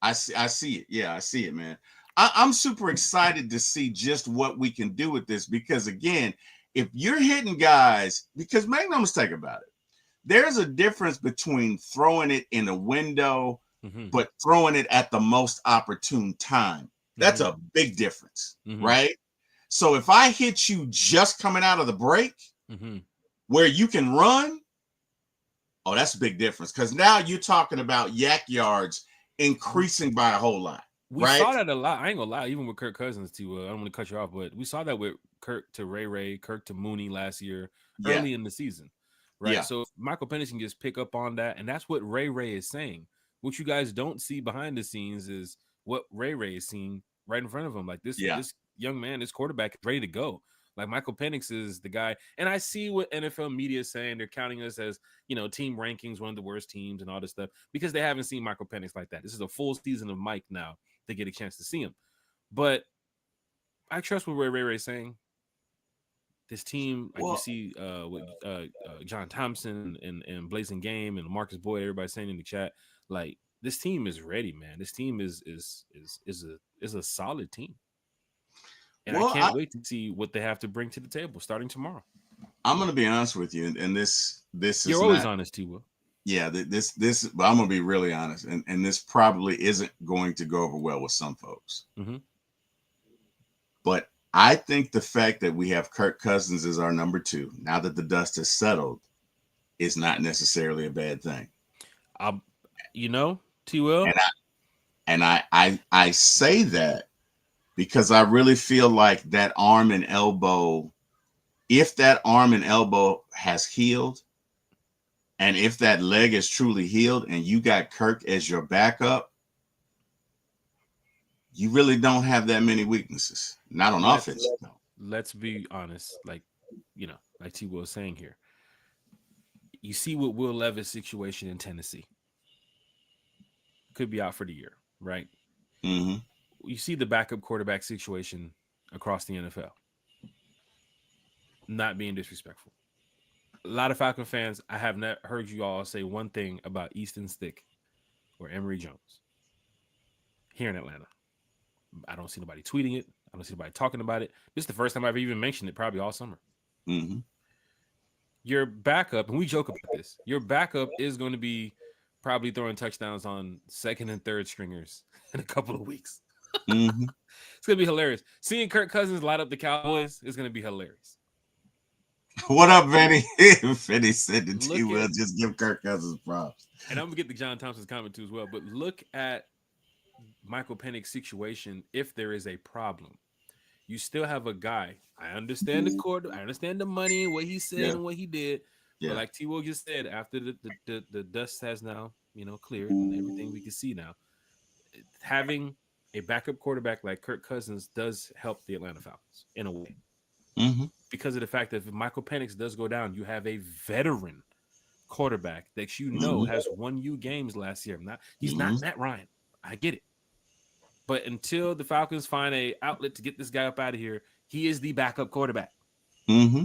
I see it. Yeah, I see it, man. I'm super excited to see just what we can do with this because again, if you're hitting guys, because make no mistake about it, there's a difference between throwing it in a window, Mm-hmm. but throwing it at the most opportune time. That's Mm-hmm. a big difference, Mm-hmm. right? So if I hit you just coming out of the break Mm-hmm. where you can run, oh, that's a big difference because now you're talking about yak yards increasing by a whole lot, We right? saw that a lot. I ain't gonna lie, even with Kirk Cousins too. I don't want to cut you off, but we saw that with Kirk to Ray, Kirk to Mooney last year, Yeah, early in the season, right? yeah, So if Michael Penix can just pick up on that, and that's what Ray is saying. What you guys don't see behind the scenes is what Ray is seeing right in front of him. Like yeah. this young man, this quarterback is ready to go. Like Michael Penix is the guy, and I see what NFL media is saying. They're counting us as team rankings, one of the worst teams, and all this stuff because they haven't seen Michael Penix like that. This is a full season of Mike now to get a chance to see him. But I trust what Ray saying. This team, like you Well, see with John Thompson and Blazing Game and Marcus Boyd, everybody saying in the chat, like this team is ready, man. This team is a solid team. And I well, can't wait to see what they have to bring to the table starting tomorrow. I'm gonna be honest with you, and this is You're always not. honest, T. Will. Yeah, but I'm gonna be really honest, and this probably isn't going to go over well with some folks. Mm-hmm. But I think the fact that we have Kirk Cousins as our number two, now that the dust has settled, is not necessarily a bad thing. I, T. Will. And I say that because I really feel like that arm and elbow, if that arm and elbow has healed, and if that leg is truly healed, and you got Kirk as your backup, you really don't have that many weaknesses. Not on offense. Let's be honest, like T. Will was saying here. You see what Will Levis' situation in Tennessee could be out for the year, right? Mm-hmm. You see the backup quarterback situation across the NFL. Not being disrespectful. A lot of Falcon fans, I have not heard you all say one thing about Easton Stick or Emory Jones here in Atlanta. I don't see nobody tweeting it. I don't see nobody talking about it. This is the first time I've even mentioned it, probably all summer. Mm-hmm. Your backup, and we joke about this, your backup is going to be probably throwing touchdowns on second and third stringers in a couple of weeks. Mm-hmm. It's going to be hilarious. Seeing Kirk Cousins light up the Cowboys is going to be hilarious. What up, Vinny? Vinny said the Look T will at, just give Kirk Cousins props. and I'm going to get the John Thompson's comment too as well, but look at Michael Penix's situation if there is a problem. You still have a guy. I understand the court. I understand the money and what he said Yeah. and what he did. But Yeah. like T. Will just said, after the dust has now cleared and everything we can see now, having a backup quarterback like Kirk Cousins does help the Atlanta Falcons in a way Mm-hmm. because of the fact that if Michael Penix does go down, you have a veteran quarterback that has won you games last year. He's Mm-hmm. not Matt Ryan. I get it. But until the Falcons find a outlet to get this guy up out of here, he is the backup quarterback. Mm-hmm.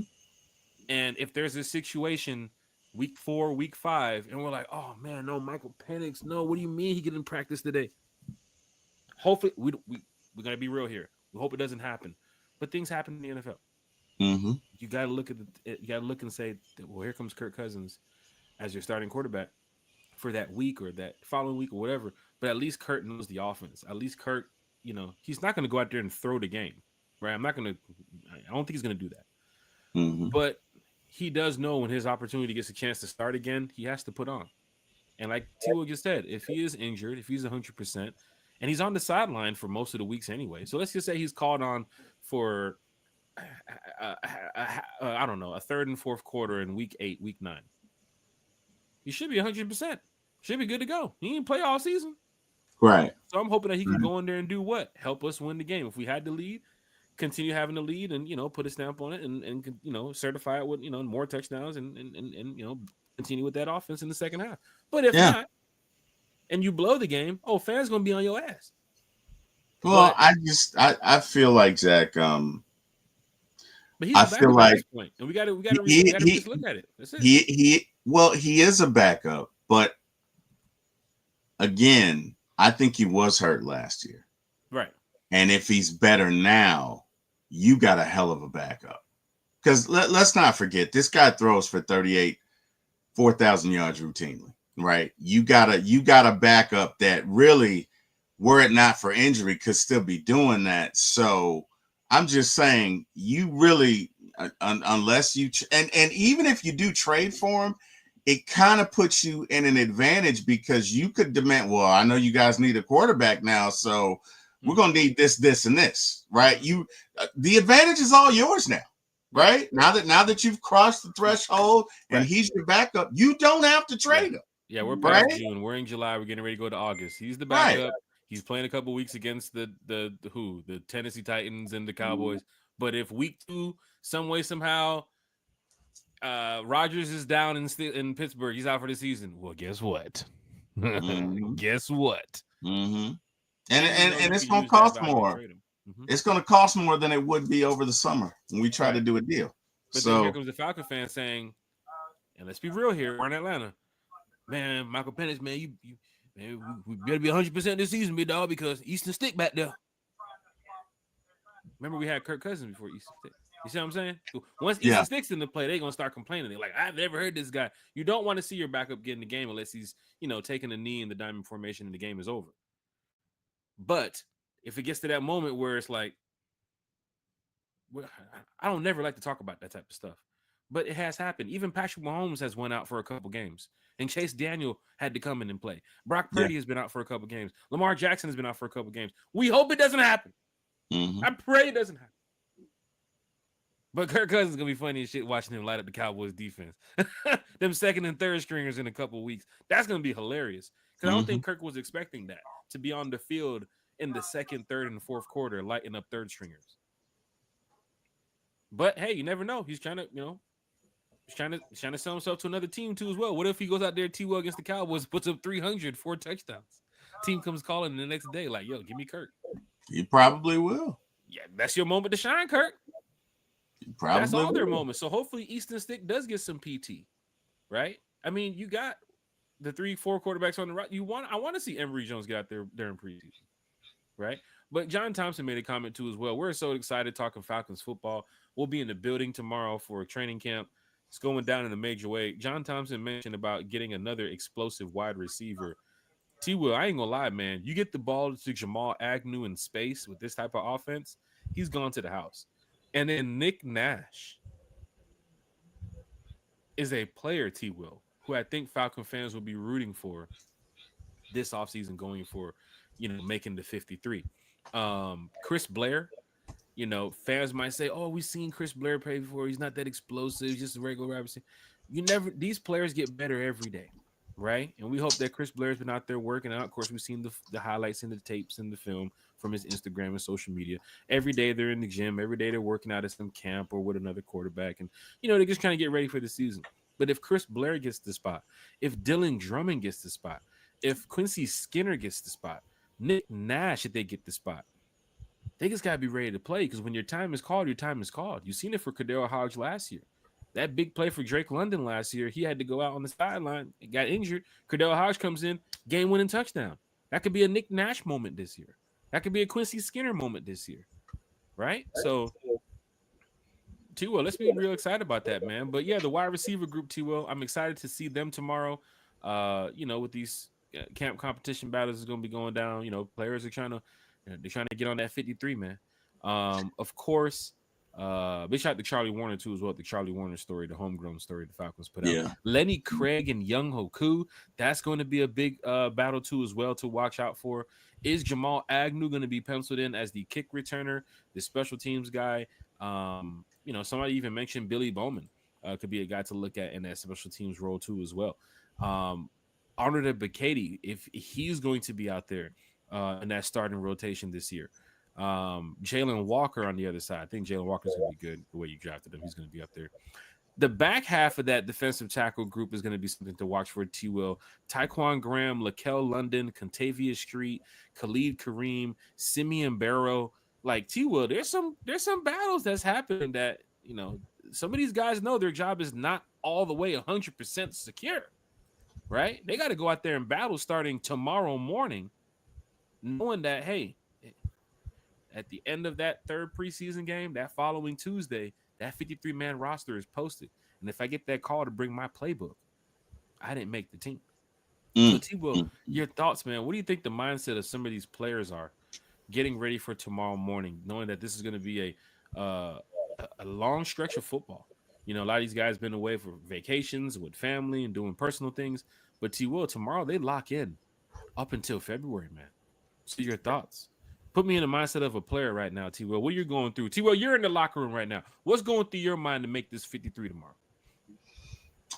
And if there's a situation week 4, week 5, and we're like, oh man, no, Michael Penix, no, what do you mean he didn't practice today? Hopefully, we're gonna be real here. We hope it doesn't happen, but things happen in the NFL. Mm-hmm. You gotta look and say, well, here comes Kirk Cousins as your starting quarterback for that week or that following week or whatever. But at least Kirk knows the offense. At least Kirk, he's not going to go out there and throw the game, right? I don't think he's going to do that. Mm-hmm. But he does know when his opportunity gets a chance to start again, he has to put on. And like T. Will just said, if he is injured, if he's 100%, and he's on the sideline for most of the weeks anyway. So let's just say he's called on for, I don't know, a third and fourth quarter in week 8, week 9. He should be 100%. Should be good to go. He didn't play all season. Right. So I'm hoping that he can go in there and do what? Help us win the game. If we had the lead, continue having the lead and, put a stamp on it and certify it with, more touchdowns and continue with that offense in the second half. But if Yeah. not, and you blow the game, fans gonna be on your ass. Well, But I feel like Zach. but he's I a feel backup at like this point, and we gotta he just look at it. That's it. he is a backup, but again, I think he was hurt last year. Right. And if he's better now, you got a hell of a backup. Because let's not forget, this guy throws for 38, 4,000 yards routinely, right? You got a backup that really, were it not for injury, could still be doing that. So I'm just saying, you really, unless you and even if you do trade for him, it kind of puts you in an advantage because you could demand, well, I know you guys need a quarterback now, so we're gonna need this, and this, right? You, the advantage is all yours now, right? Now that you've crossed the threshold and he's your backup, you don't have to trade him. Yeah, we're past June. We're in July. We're getting ready to go to August. He's the backup. Right. He's playing a couple weeks against the Tennessee Titans and the Cowboys. But if week 2, some way somehow, Rodgers is down in Pittsburgh, he's out for the season. Well, guess what? Mm-hmm. Guess what? Mm-hmm. And it's going to use that cost value and more. trade him. Mm-hmm. It's going to cost more than it would be over the summer when we try to do a deal. But then here comes the Falcon fan saying, and let's be real here, we're in Atlanta. Man, Michael Penix, man, man, we better be 100% this season, big dog, because Easton Stick back there. Remember, we had Kirk Cousins before Easton Stick. You see what I'm saying? Once Easton Stick's in the play, they're gonna start complaining. They're like, I've never heard this guy. You don't want to see your backup get in the game unless he's, taking a knee in the diamond formation and the game is over. But if it gets to that moment where it's like, I don't never like to talk about that type of stuff, but it has happened. Even Patrick Mahomes has went out for a couple games, and Chase Daniel had to come in and play. Brock Purdy has been out for a couple games. Lamar Jackson has been out for a couple games. We hope it doesn't happen. Mm-hmm. I pray it doesn't happen. But Kirk Cousins is gonna be funny as shit watching him light up the Cowboys defense. Them second and third stringers in a couple of weeks. That's gonna be hilarious. Because I don't think Kirk was expecting that, to be on the field in the second, third, and fourth quarter, lighting up third stringers. But hey, you never know. He's trying to, he's trying to sell himself to another team too as well. What if he goes out there T-Well against the Cowboys, puts up 300, 4 touchdowns? Team comes calling the next day, like, yo, give me Kirk. He probably will. Yeah, that's your moment to shine, Kirk. That's all their moments. So hopefully Easton Stick does get some PT, right? I mean, you got the 3-4 quarterbacks on the right. I want to see Emory Jones get out there during preseason, right? But John Thompson made a comment too as well. We're so excited talking Falcons football. We'll be in the building tomorrow for a training camp. It's going down in a major way. John Thompson mentioned about getting another explosive wide receiver. T-Will, I ain't gonna lie, man. You get the ball to Jamal Agnew in space with this type of offense, he's gone to the house. And then Nick Nash is a player, T-Will, who I think Falcon fans will be rooting for this offseason, going for, making the 53. Chris Blair, fans might say, oh, we've seen Chris Blair play before. He's not that explosive. He's just a regular wide receiver. These players get better every day, right? And we hope that Chris Blair's been out there working out. Of course, we've seen the highlights and the tapes and the film from his Instagram and social media. Every day they're in the gym. Every day they're working out at some camp or with another quarterback. And, they just kind of get ready for the season. But if Chris Blair gets the spot, if Dylan Drummond gets the spot, if Quincy Skinner gets the spot, Nick Nash, if they get the spot, they just got to be ready to play, because when your time is called, your time is called. You've seen it for Kadero Hodge last year. That big play for Drake London last year, he had to go out on the sideline, got injured. Kadero Hodge comes in, game-winning touchdown. That could be a Nick Nash moment this year. That could be a Quincy Skinner moment this year, right? So, T-Will, let's be real excited about that, man. But yeah, the wide receiver group, T-Will, I'm excited to see them tomorrow. With these camp competition battles is going to be going down. Players are trying to get on that 53, man. Of course, big shout out to Charlie Warner too as well. The Charlie Warner story, the homegrown story the Falcons put out. Lenny Craig and Young Hoku, that's going to be a big battle too as well to watch out for. Is Jamal Agnew going to be penciled in as the kick returner, the special teams guy? Somebody even mentioned Billy Bowman could be a guy to look at in that special teams role too as well. Arnold Bacady, if he's going to be out there in that starting rotation this year. Jalen Walker on the other side. I think Jalen Walker's going to be good the way you drafted him. He's going to be up there. The back half of that defensive tackle group is going to be something to watch for. T. Will, Tyquan Graham, Lakel London, Contavious Street, Khalid Kareem, Simeon Barrow. Like T. Will, there's some battles that's happening that some of these guys know their job is not all the way 100% secure, right? They got to go out there and battle starting tomorrow morning, knowing that hey, at the end of that third preseason game, that following Tuesday, that 53-man roster is posted. And if I get that call to bring my playbook, I didn't make the team. So, T. Will, your thoughts, man? What do you think the mindset of some of these players are getting ready for tomorrow morning, knowing that this is going to be a long stretch of football? A lot of these guys been away for vacations with family and doing personal things. But T. Will, tomorrow they lock in up until February, man. So your thoughts? Put me in the mindset of a player right now, T. Will. What you're going through, T. Will? You're in the locker room right now. What's going through your mind to make this 53 tomorrow?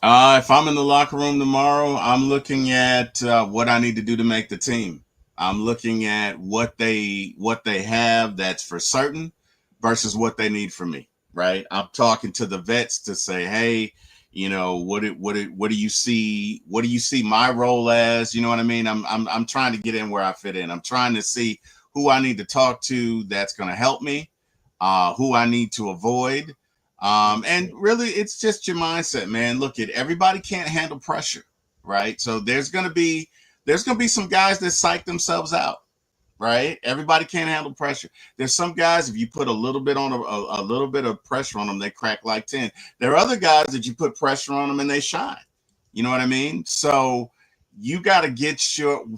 If I'm in the locker room tomorrow, I'm looking at what I need to do to make the team. I'm looking at what they have that's for certain versus what they need from me. Right. I'm talking to the vets to say, hey, what do you see? What do you see my role as? You know what I mean? I'm trying to get in where I fit in. I'm trying to see who I need to talk to that's going to help me, who I need to avoid. And really, it's just your mindset, man. Look, everybody can't handle pressure, right? So there's gonna be some guys that psych themselves out, right? Everybody can't handle pressure. There's some guys, if you put a little bit on a little bit of pressure on them, they crack like 10. There are other guys that you put pressure on them and they shine. You know what I mean? So you got to get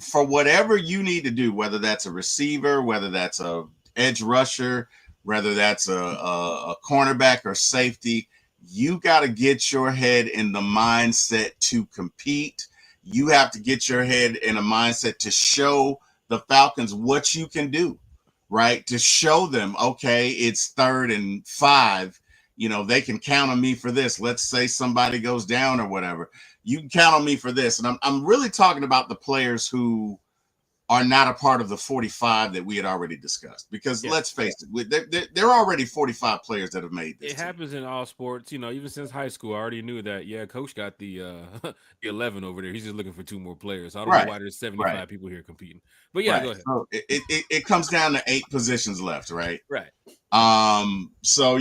for whatever you need to do, whether that's a receiver, whether that's a edge rusher, whether that's a cornerback or safety, you got to get your head in the mindset to compete. You have to get your head in a mindset to show the Falcons what you can do, right? To show them, okay, it's 3rd and 5. They can count on me for this. Let's say somebody goes down or whatever. You can count on me for this. And I'm really talking about the players who are not a part of the 45 that we had already discussed. Because let's face it, there are already 45 players that have made this. It happens in all sports, even since high school. I already knew that. Yeah, coach got the the 11 over there. He's just looking for 2 more players. I don't know why there's 75 people here competing. But yeah, go ahead. So it comes down to 8 positions left, right? Right. So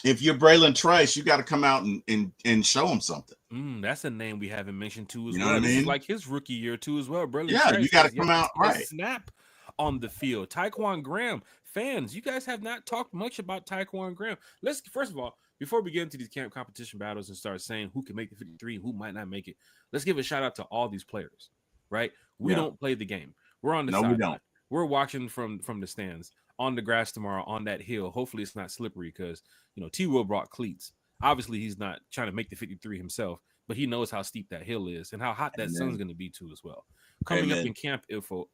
if you're Braylon Trice, you got to come out and show him something. That's a name we haven't mentioned too as well. What I mean? This is like his rookie year too as well. Braylon Trice, you got to come out right. Snap on the field. Tyquan Graham, fans, you guys have not talked much about Tyquan Graham. Let's first of all, before we get into these camp competition battles and start saying who can make the 53, who might not make it, let's give a shout out to all these players. Right? We don't play the game. We're on the side. We don't. We're watching from the stands on the grass tomorrow on that hill. Hopefully it's not slippery because T. Will brought cleats. Obviously he's not trying to make the 53 himself, but he knows how steep that hill is and how hot that sun's going to be too as well. Coming up in camp info.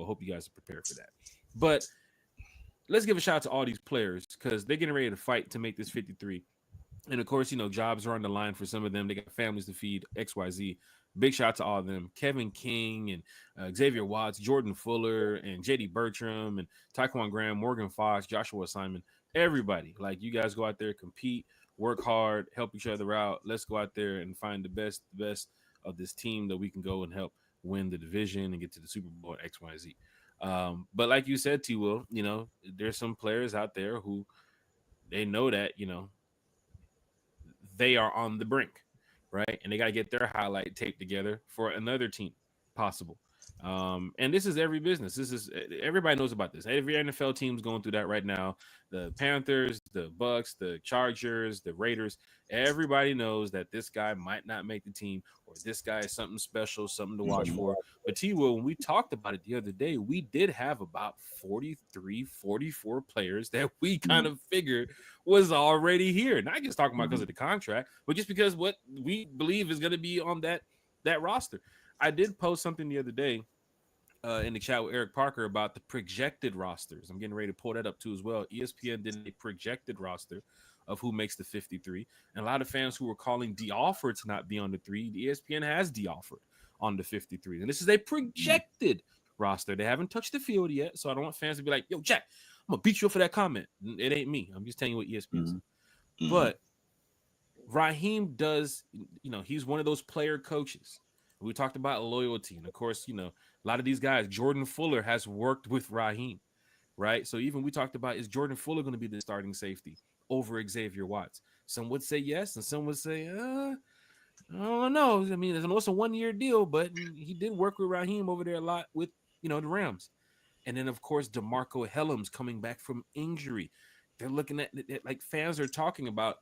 Hope you guys are prepared for that. But let's give a shout out to all these players because they're getting ready to fight to make this 53. And of course, jobs are on the line for some of them. They got families to feed, XYZ. Big shout out to all of them. Kevin King and Xavier Watts, Jordan Fuller, and JD Bertram, and Tyquan Graham, Morgan Fox, Joshua Simon, everybody. Like, you guys go out there, compete, work hard, help each other out. Let's go out there and find the best of this team that we can go and help win the division and get to the Super Bowl at XYZ. But like you said, T. Will, there's some players out there who they know that, they are on the brink, right? And they got to get their highlight tape together for another team possible. And this is every business. Everybody knows about this. Every NFL team's going through that right now. The Panthers, the Bucks, the Chargers, the Raiders. Everybody knows that this guy might not make the team, or this guy is something special, something to watch for. But T. Will, when we talked about it the other day, we did have about 43, 44 players that we kind of figured was already here. Not just talking about because of the contract, but just because what we believe is going to be on that roster. I did post something the other day in the chat with Eric Parker about the projected rosters. I'm getting ready to pull that up too as well. ESPN did a projected roster of who makes the 53. And a lot of fans who were calling D'Alford to not be on the 3, the ESPN has D'Alford on the 53. And this is a projected roster. They haven't touched the field yet, so I don't want fans to be like, yo, Jack, I'm going to beat you up for that comment. It ain't me. I'm just telling you what ESPN said. Mm-hmm. But Raheem does, he's one of those player coaches. We talked about loyalty. And of course, a lot of these guys, Jordan Fuller has worked with Raheem, right? So even we talked about, is Jordan Fuller going to be the starting safety over Xavier Watts? Some would say yes, and some would say, I don't know. I mean, it's a 1-year deal, but he did work with Raheem over there a lot with, the Rams. And then, of course, DeMarco Hellams coming back from injury. They're looking at it like fans are talking about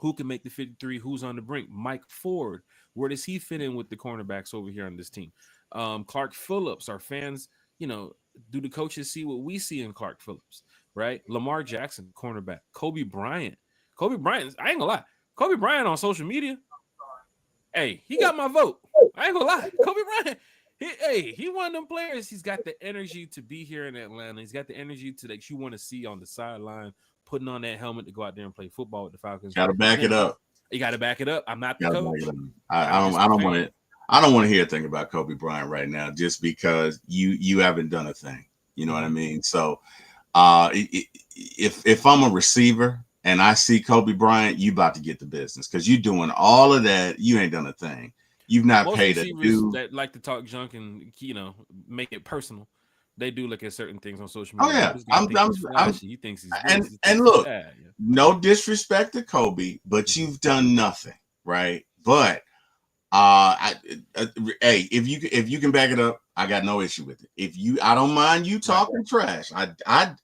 who can make the 53, who's on the brink. Mike Ford, where does he fit in with the cornerbacks over here on this team? Clark Phillips, our fans, do the coaches see what we see in Clark Phillips, right? Lamar Jackson, cornerback. Kobe Bryant. I ain't gonna lie. Kobe Bryant on social media, hey, he got my vote. I ain't gonna lie. Kobe Bryant, he one of them players. He's got the energy to be here in Atlanta. He's got the energy that you want to see on the sideline, putting on that helmet to go out there and play football with the Falcons. Got to back it up. You got to back it up. I'm not the Gotta coach. back it up. I don't want to. I don't want to hear a thing about Kobe Bryant right now, just because you haven't done a thing. You know what I mean? So, if I'm a receiver and I see Kobe Bryant, you about to get the business, because you doing all of that. You ain't done a thing. You've not Most paid a receivers dude that like to talk junk and make it personal, they do look at certain things on social media. Oh yeah, This guy thinks he's flashy. He thinks he's this. and look, no disrespect to Kobe, but you've done nothing, right? But hey, if you can back it up, I got no issue with it. I don't mind you talking trash. I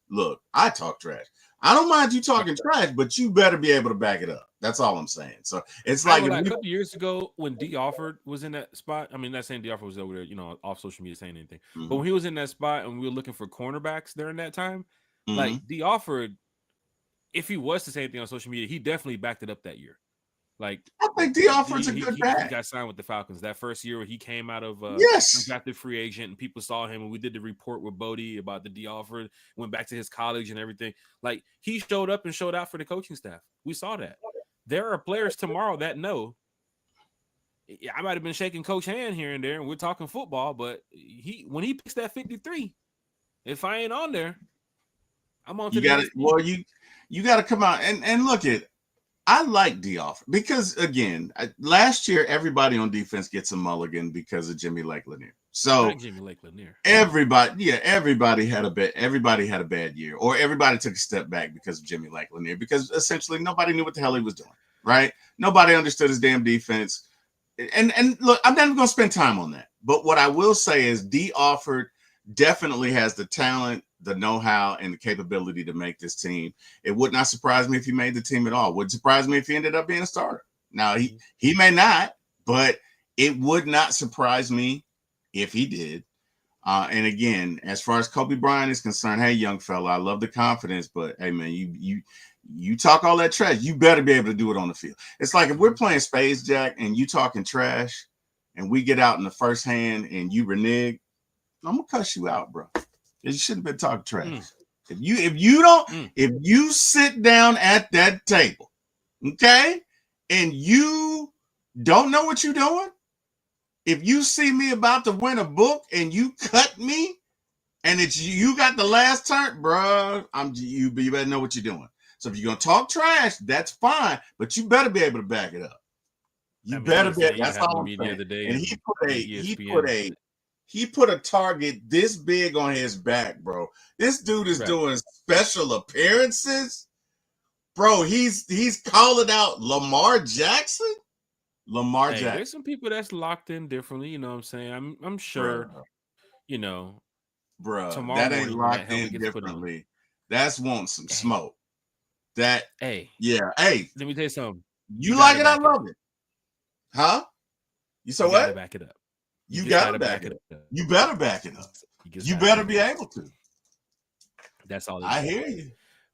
talk trash. I don't mind you talking trash, but you better be able to back it up. That's all I'm saying. So it's like a couple years ago when D. Alford was in that spot. I mean, not saying D. Alford was over there, off social media saying anything, but when he was in that spot and we were looking for cornerbacks during that time, like D. Alford, if he was to say anything on social media, he definitely backed it up that year. Like, I think D. Alford's a good back. He got signed with the Falcons that first year where he came out of undrafted free agent, and people saw him, and we did the report with Bodie about the D. Alford, went back to his college and everything. Like, he showed up and showed out for the coaching staff. We saw that. There are players tomorrow that know. I might have been shaking coach hand here and there, and we're talking football, but when he picks that 53, if I ain't on there, I'm on to you got it. Well, you got to come out and look at. I like D. Alford because, again, last year everybody on defense gets a mulligan because of Jimmy Lake Lanier. So Jimmy Lake Lanier. Everybody had a bad year, or everybody took a step back because of Jimmy Lake Lanier, because essentially nobody knew what the hell he was doing, right? Nobody understood his damn defense. And look, I'm not even going to spend time on that. But what I will say is D. Alford definitely has the talent, the know-how, and the capability to make this team. It would not surprise me if he made the team at all. Would surprise me if he ended up being a starter. Now, he may not, but it would not surprise me if he did. And again, as far as Kobe Bryant is concerned, hey, young fella, I love the confidence, but hey, man, you talk all that trash, you better be able to do it on the field. It's like if we're playing Spades Jack and you talking trash and we get out in the first hand and you renege, I'm gonna cuss you out, bro. You shouldn't have been talking trash. If you sit down at that table, okay, and you don't know what you're doing, if you see me about to win a book and you cut me, and it's you got the last turn, bro, you better know what you're doing. So if you're gonna talk trash, that's fine, but you better be able to back it up. You better be. That's all I'm saying. And he put a target this big on his back, bro. This dude is doing special appearances, bro. He's calling out Lamar Jackson. Jackson. There's some people that's locked in differently. You know what I'm saying? I'm sure. Bro, that ain't locked in differently. That's wanting some smoke. Let me tell you something. You like it? I love it. Huh? You said what? Gotta back it up. You gotta back it up. You better back it up. You better be able to. That's all. I hear you.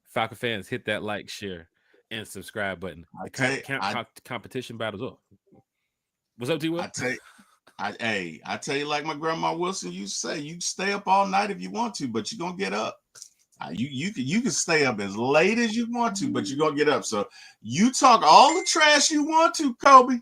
Falcon fans, hit that like, share, and subscribe button. Competition battles up. What's up, T-Will? I tell you, like my grandma Wilson used to say, you stay up all night if you want to, but you're gonna get up. You can stay up as late as you want to, but you're gonna get up. So you talk all the trash you want to, Kobe,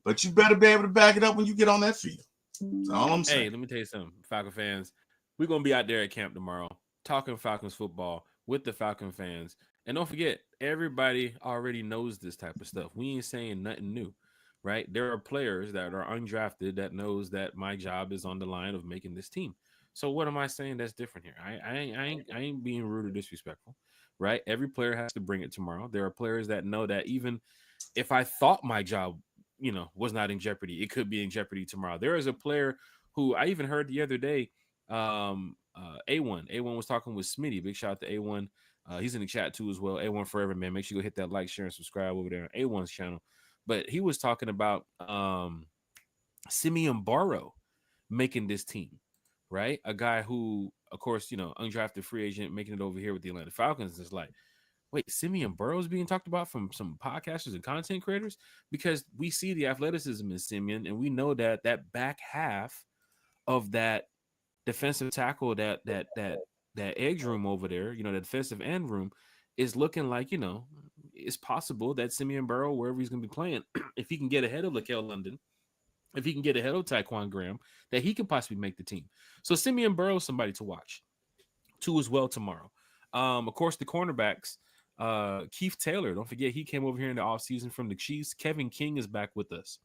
but you better be able to back it up when you get on that field. That's all I'm saying. Hey, let me tell you something, Falcon fans. We're gonna be out there at camp tomorrow, talking Falcons football with the Falcon fans. And don't forget, everybody already knows this type of stuff. We ain't saying nothing new, right? There are players that are undrafted that knows that my job is on the line of making this team. So what am I saying that's different here? I ain't being rude or disrespectful, right? Every player has to bring it tomorrow. There are players that know that even if I thought my job, was not in jeopardy, it could be in jeopardy tomorrow. There is a player who I even heard the other day. A1 was talking with Smitty. Big shout out to A1. He's in the chat too as well. A1 forever, man. Make sure you go hit that like, share, and subscribe over there on A1's channel. But he was talking about Simeon Barrow making this team, right? A guy who, of course, undrafted free agent making it over here with the Atlanta Falcons. Is like, wait, Simeon Burrow's being talked about from some podcasters and content creators, because we see the athleticism in Simeon, and we know that that back half of that defensive tackle, that edge room over there, the defensive end room, is looking like, it's possible that Simeon Burrow, wherever he's going to be playing, if he can get ahead of Lakel London, if he can get ahead of Tyquan Graham, that he could possibly make the team. So Simeon Burrow is somebody to watch too as well tomorrow. Of course, the cornerbacks, Keith Taylor, don't forget, he came over here in the offseason from the Chiefs. Kevin King is back with us.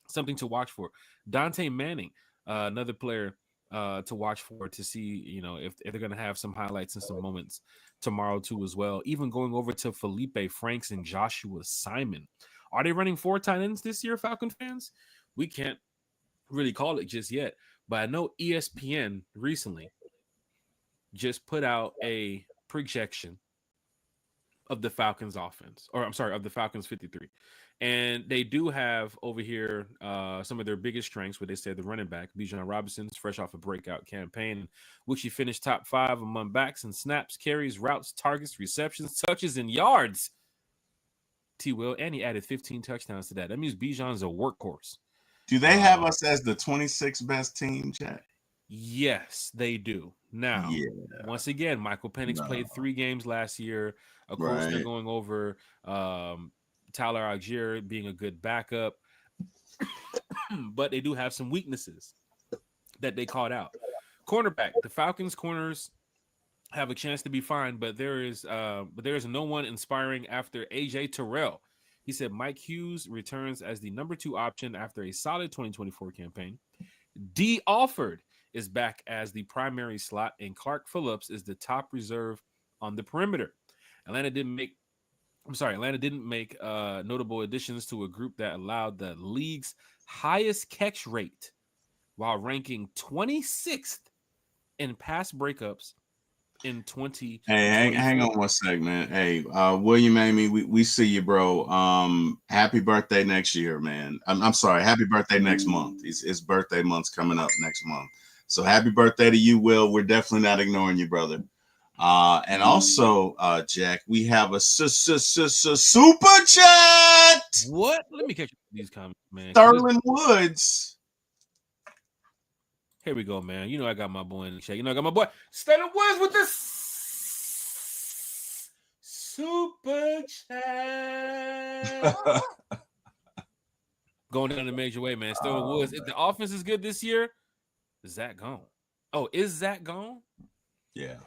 Something to watch for. Dante Manning, another player to watch for, to see, if they're going to have some highlights and some moments tomorrow too as well. Even going over to Felipe Franks and Joshua Simon. Are they running 4 tight ends this year, Falcon fans? We can't really call it just yet, but I know ESPN recently just put out a projection of the Falcons offense, or I'm sorry, of the Falcons 53. And they do have over here some of their biggest strengths, where they said the running back, Bijan Robinson's fresh off a breakout campaign, which he finished top 5 among backs and snaps, carries, routes, targets, receptions, touches, and yards. T. Will, and he added 15 touchdowns to that. That means Bijan's a workhorse. Do they have us as the 26th best team, Jack? Yes, they do. Now, once again, Michael Penix played 3 games last year. Of course, they're going over Tyler Algier being a good backup. But they do have some weaknesses that they called out. Cornerback, the Falcons corners have a chance to be fine, but there is no one inspiring after AJ Terrell. He said Mike Hughes returns as the number 2 option after a solid 2024 campaign. D. Alford is back as the primary slot, and Clark Phillips is the top reserve on the perimeter. Atlanta didn't make notable additions to a group that allowed the league's highest catch rate while ranking 26th in pass breakups in 20. Hey, hang on one sec, man. Hey, William Amy, we see you, bro. Happy birthday next year, man. I'm sorry, happy birthday next month. His birthday month's coming up next month. So happy birthday to you, Will. We're definitely not ignoring you, brother. And also, Jack, we have a super chat. What? Let me catch these comments, man. Sterling Woods. Here we go, man. I got my boy in the chat. I got my boy Sterling Woods with the super chat. Going down the major way, man. Sterling Woods. If the offense is good this year, is Zach gone? Oh, is Zach gone? Yeah.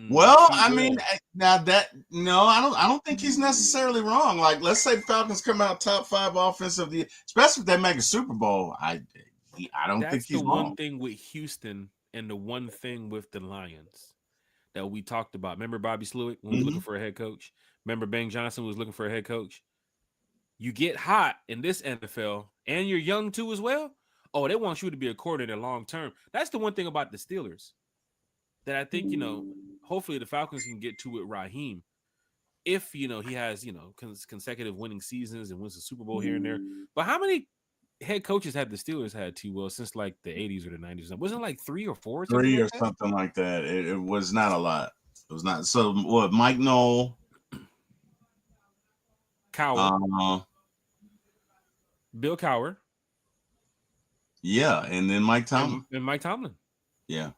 Well, I mean, now I don't think he's necessarily wrong. Like, let's say the Falcons come out top 5 offensive, especially if they make a Super Bowl. I don't think he's wrong. That's the one thing with Houston, and the one thing with the Lions that we talked about. Remember Bobby Slowick when we was looking for a head coach? Remember Bang Johnson was looking for a head coach? You get hot in this NFL, and you're young too as well. Oh, they want you to be a coordinator long term. That's the one thing about the Steelers that I think, hopefully the Falcons can get to with Raheem. If, he has, consecutive winning seasons and wins a Super Bowl here and there. But how many head coaches have the Steelers had, T. Will, since like the 80s or the 90s? Wasn't it like 3 or 4? Something like that. It was not a lot. It was not. So what? Mike Knoll, Cowher, Bill Cowher. Yeah, and then Mike Tomlin. And Mike Tomlin. Yeah.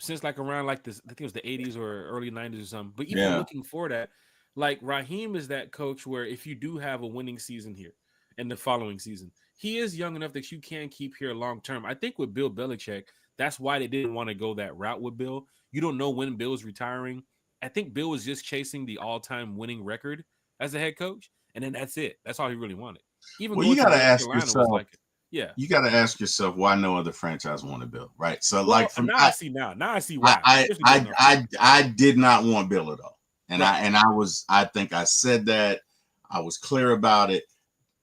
Since like around like this, I think it was the 80s or early 90s or something. But even looking for that, like Raheem is that coach where if you do have a winning season here and the following season, he is young enough that you can keep here long term. I think with Bill Belichick, that's why they didn't want to go that route with Bill. You don't know when Bill's retiring. I think Bill was just chasing the all-time winning record as a head coach, and then that's it. That's all he really wanted. Even Well, going you to got to North ask Carolina was yourself. like, yeah. You got to ask yourself why no other franchise wanted Bill, right? So, like, Well, from now I see now. Now I see why, especially going to North Carolina. I did not want Bill at all, and Right. I think I said that. I was clear about it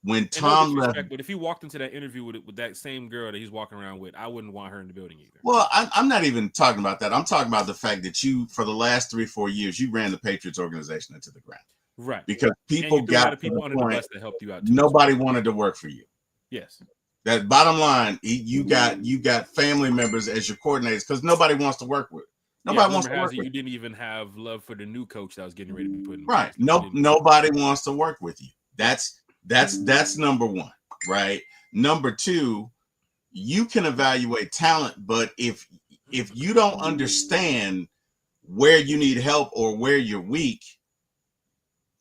when And no Tom left. disrespect, but if he walked into that interview with that same girl that he's walking around with, I wouldn't want her in the building either. Well, I'm not even talking about that. I'm talking about the fact that you, for the last 3-4 years, you ran the Patriots organization into the ground. Right. Because And people you threw a lot got of to people the under the point, bus that helped you out too. nobody wanted to work for you. Yes. That bottom line, you got family members as your coordinators because nobody wants to work with. Nobody wants to work with you. Didn't even have love for the new coach that was getting ready to be put in right. place. Nobody wants to work with you. That's number one, right? Number two, you can evaluate talent, but if you don't understand where you need help or where you're weak,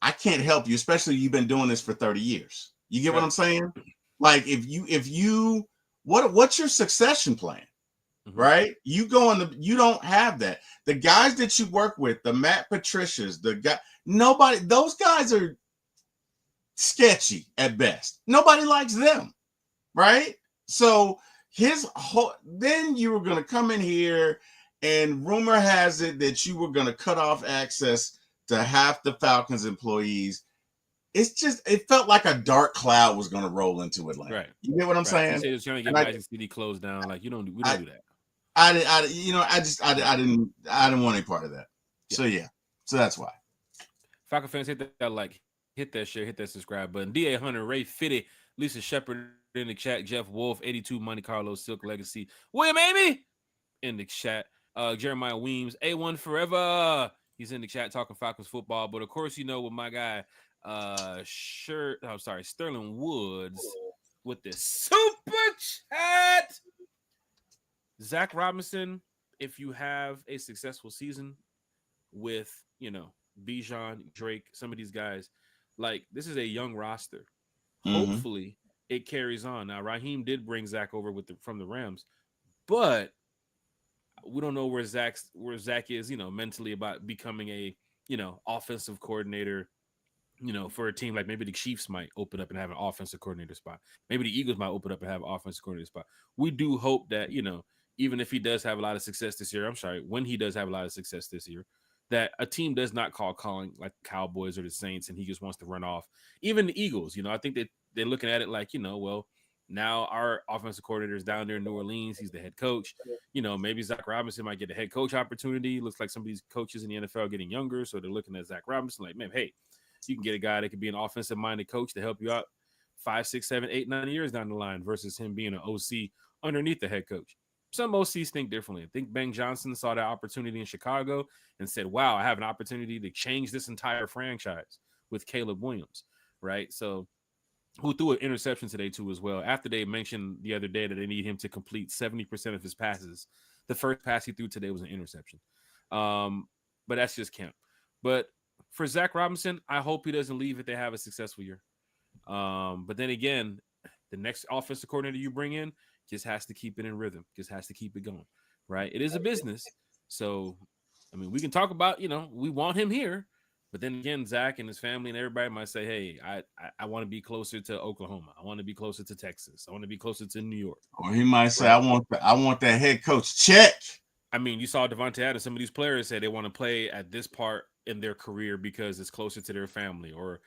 I can't help you, especially you've been doing this for 30 years. You get what I'm saying? Like if you what's your succession plan? Mm-hmm. Right? You don't have that. The guys that you work with, the Matt Patricias, those guys are sketchy at best. Nobody likes them, right? So then you were going to come in here, and rumor has it that you were going to cut off access to half the Falcons employees. It felt like a dark cloud was going to roll into Atlanta. Right. You get what I'm saying? You said it was trying to get Magic City closed down. Like we don't do that. I didn't want any part of that. Yeah. So that's why. Falcon fans, hit that like, hit that share, hit that subscribe button. DA Hunter, Ray Fitty, Lisa Shepard in the chat, Jeff Wolf, 82, Monte Carlo, Silk Legacy, William Amy in the chat, Jeremiah Weems, A1 Forever. He's in the chat talking Falcons football. But of course, with my guy, Sterling Woods with the super chat. Zach Robinson, if you have a successful season with, Bijan, Drake, some of these guys, like this is a young roster. Mm-hmm. Hopefully it carries on. Now, Raheem did bring Zach over from the Rams, but we don't know where Zach is, mentally about becoming a, offensive coordinator, for a team. Like maybe the Chiefs might open up and have an offensive coordinator spot. Maybe the Eagles might open up and have an offensive coordinator spot. We do hope that, even if he does have a lot of success this year, when he does have a lot of success this year, that a team does not calling like Cowboys or the Saints and he just wants to run off. Even the Eagles, I think that they're looking at it like, well, now our offensive coordinator is down there in New Orleans. He's the head coach. Maybe Zach Robinson might get a head coach opportunity. Looks like some of these coaches in the NFL are getting younger, so they're looking at Zach Robinson like, man, hey, you can get a guy that could be an offensive-minded coach to help you out 5, 6, 7, 8, 9 years down the line versus him being an OC underneath the head coach. Some OCs think differently. I think Ben Johnson saw that opportunity in Chicago and said, wow, I have an opportunity to change this entire franchise with Caleb Williams, right? So who threw an interception today too as well. After they mentioned the other day that they need him to complete 70% of his passes, the first pass he threw today was an interception. But that's just camp. But for Zach Robinson, I hope he doesn't leave if they have a successful year. But then again, the next offensive coordinator you bring in just has to keep it in rhythm, just has to keep it going, right? It is a business. So, I mean, we can talk about, we want him here. But then again, Zach and his family and everybody might say, hey, I want to be closer to Oklahoma. I want to be closer to Texas. I want to be closer to New York. Or he might say, I want that head coach check. I mean, you saw Devontae Adams. Some of these players say they want to play at this part in their career because it's closer to their family or,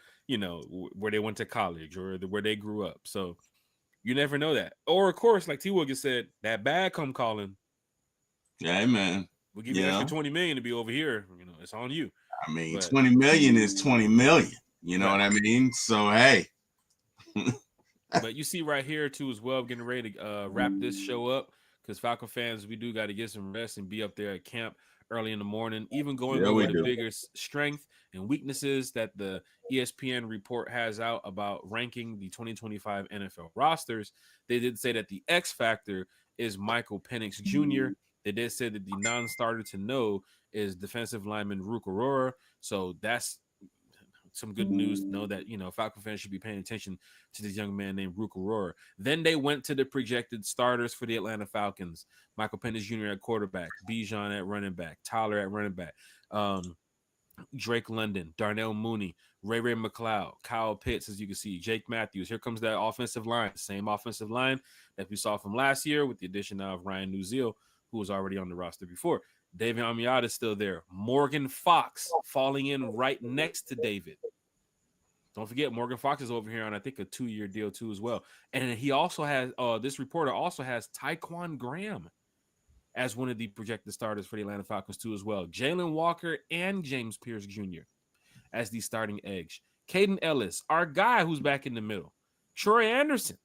where they went to college or where they grew up. So you never know that. Or, of course, like T. Wiggins said, that bag come calling. Yeah, man. We'll give you an extra $20 million to be over here. It's on you. I mean, 20 million is 20 million. You know what I mean? So, hey. But you see right here, too, as well, getting ready to wrap this show up because Falcon fans, we do got to get some rest and be up there at camp early in the morning, even going over the bigger strength and weaknesses that the ESPN report has out about ranking the 2025 NFL rosters. They did say that the X factor is Michael Penix Jr. They did say that the non-starter to know is defensive lineman Rook Aurora. So that's some good news to know that, Falcon fans should be paying attention to this young man named Rook Aurora. Then they went to the projected starters for the Atlanta Falcons. Michael Penix Jr. at quarterback, Bijan at running back, Tyler at running back. Drake London, Darnell Mooney, Ray McLeod, Kyle Pitts, as you can see, Jake Matthews. Here comes that offensive line, same offensive line that we saw from last year with the addition of Ryan Nuzil, who was already on the roster before. David Amiata is still there. Morgan Fox falling in right next to David. Don't forget, Morgan Fox is over here on, I think, a 2-year deal too as well. And he also has, this reporter also has Tyquan Graham as one of the projected starters for the Atlanta Falcons too as well. Jalen Walker and James Pierce Jr. as the starting edge. Caden Ellis, our guy who's back in the middle. Troy Anderson.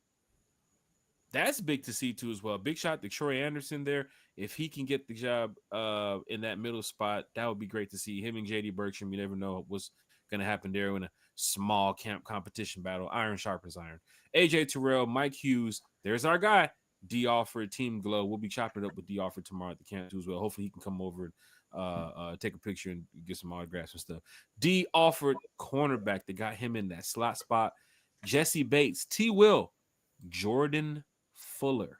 That's big to see too as well. Big shot to Troy Anderson there. If he can get the job in that middle spot, that would be great to see. Him and JD Bertram, you never know what's going to happen there in a small camp competition battle. Iron sharpens iron. AJ Terrell, Mike Hughes. There's our guy. D. Alford, Team Glow. We'll be chopping it up with D. Alford tomorrow at the camp too as well. Hopefully he can come over and take a picture and get some autographs and stuff. D. Alford, cornerback that got him in that slot spot. Jesse Bates, T. Will, Jordan Fuller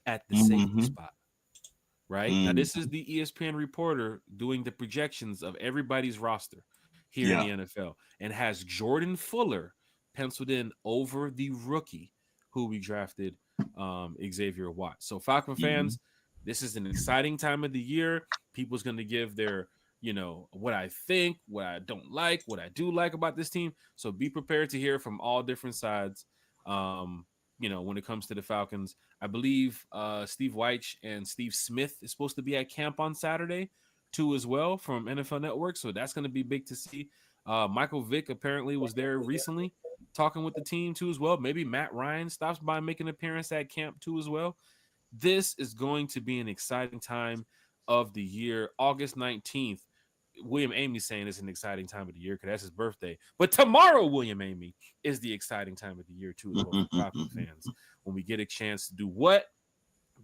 at the safety spot. Right? Now, this is the ESPN reporter doing the projections of everybody's roster here in the NFL and has Jordan Fuller penciled in over the rookie who we drafted, Xavier Watts. So, Falcon fans, this is an exciting time of the year. People's going to give their, what I think, what I don't like, what I do like about this team. So, be prepared to hear from all different sides. When it comes to the Falcons, I believe Steve Weich and Steve Smith is supposed to be at camp on Saturday too as well from NFL Network. So that's going to be big to see. Michael Vick apparently was there recently talking with the team too as well. Maybe Matt Ryan stops by and make an appearance at camp too as well. This is going to be an exciting time of the year. August 19th. William Amy saying it's an exciting time of the year because that's his birthday. But tomorrow, William Amy, is the exciting time of the year too as well for Falcon fans. When we get a chance to do what?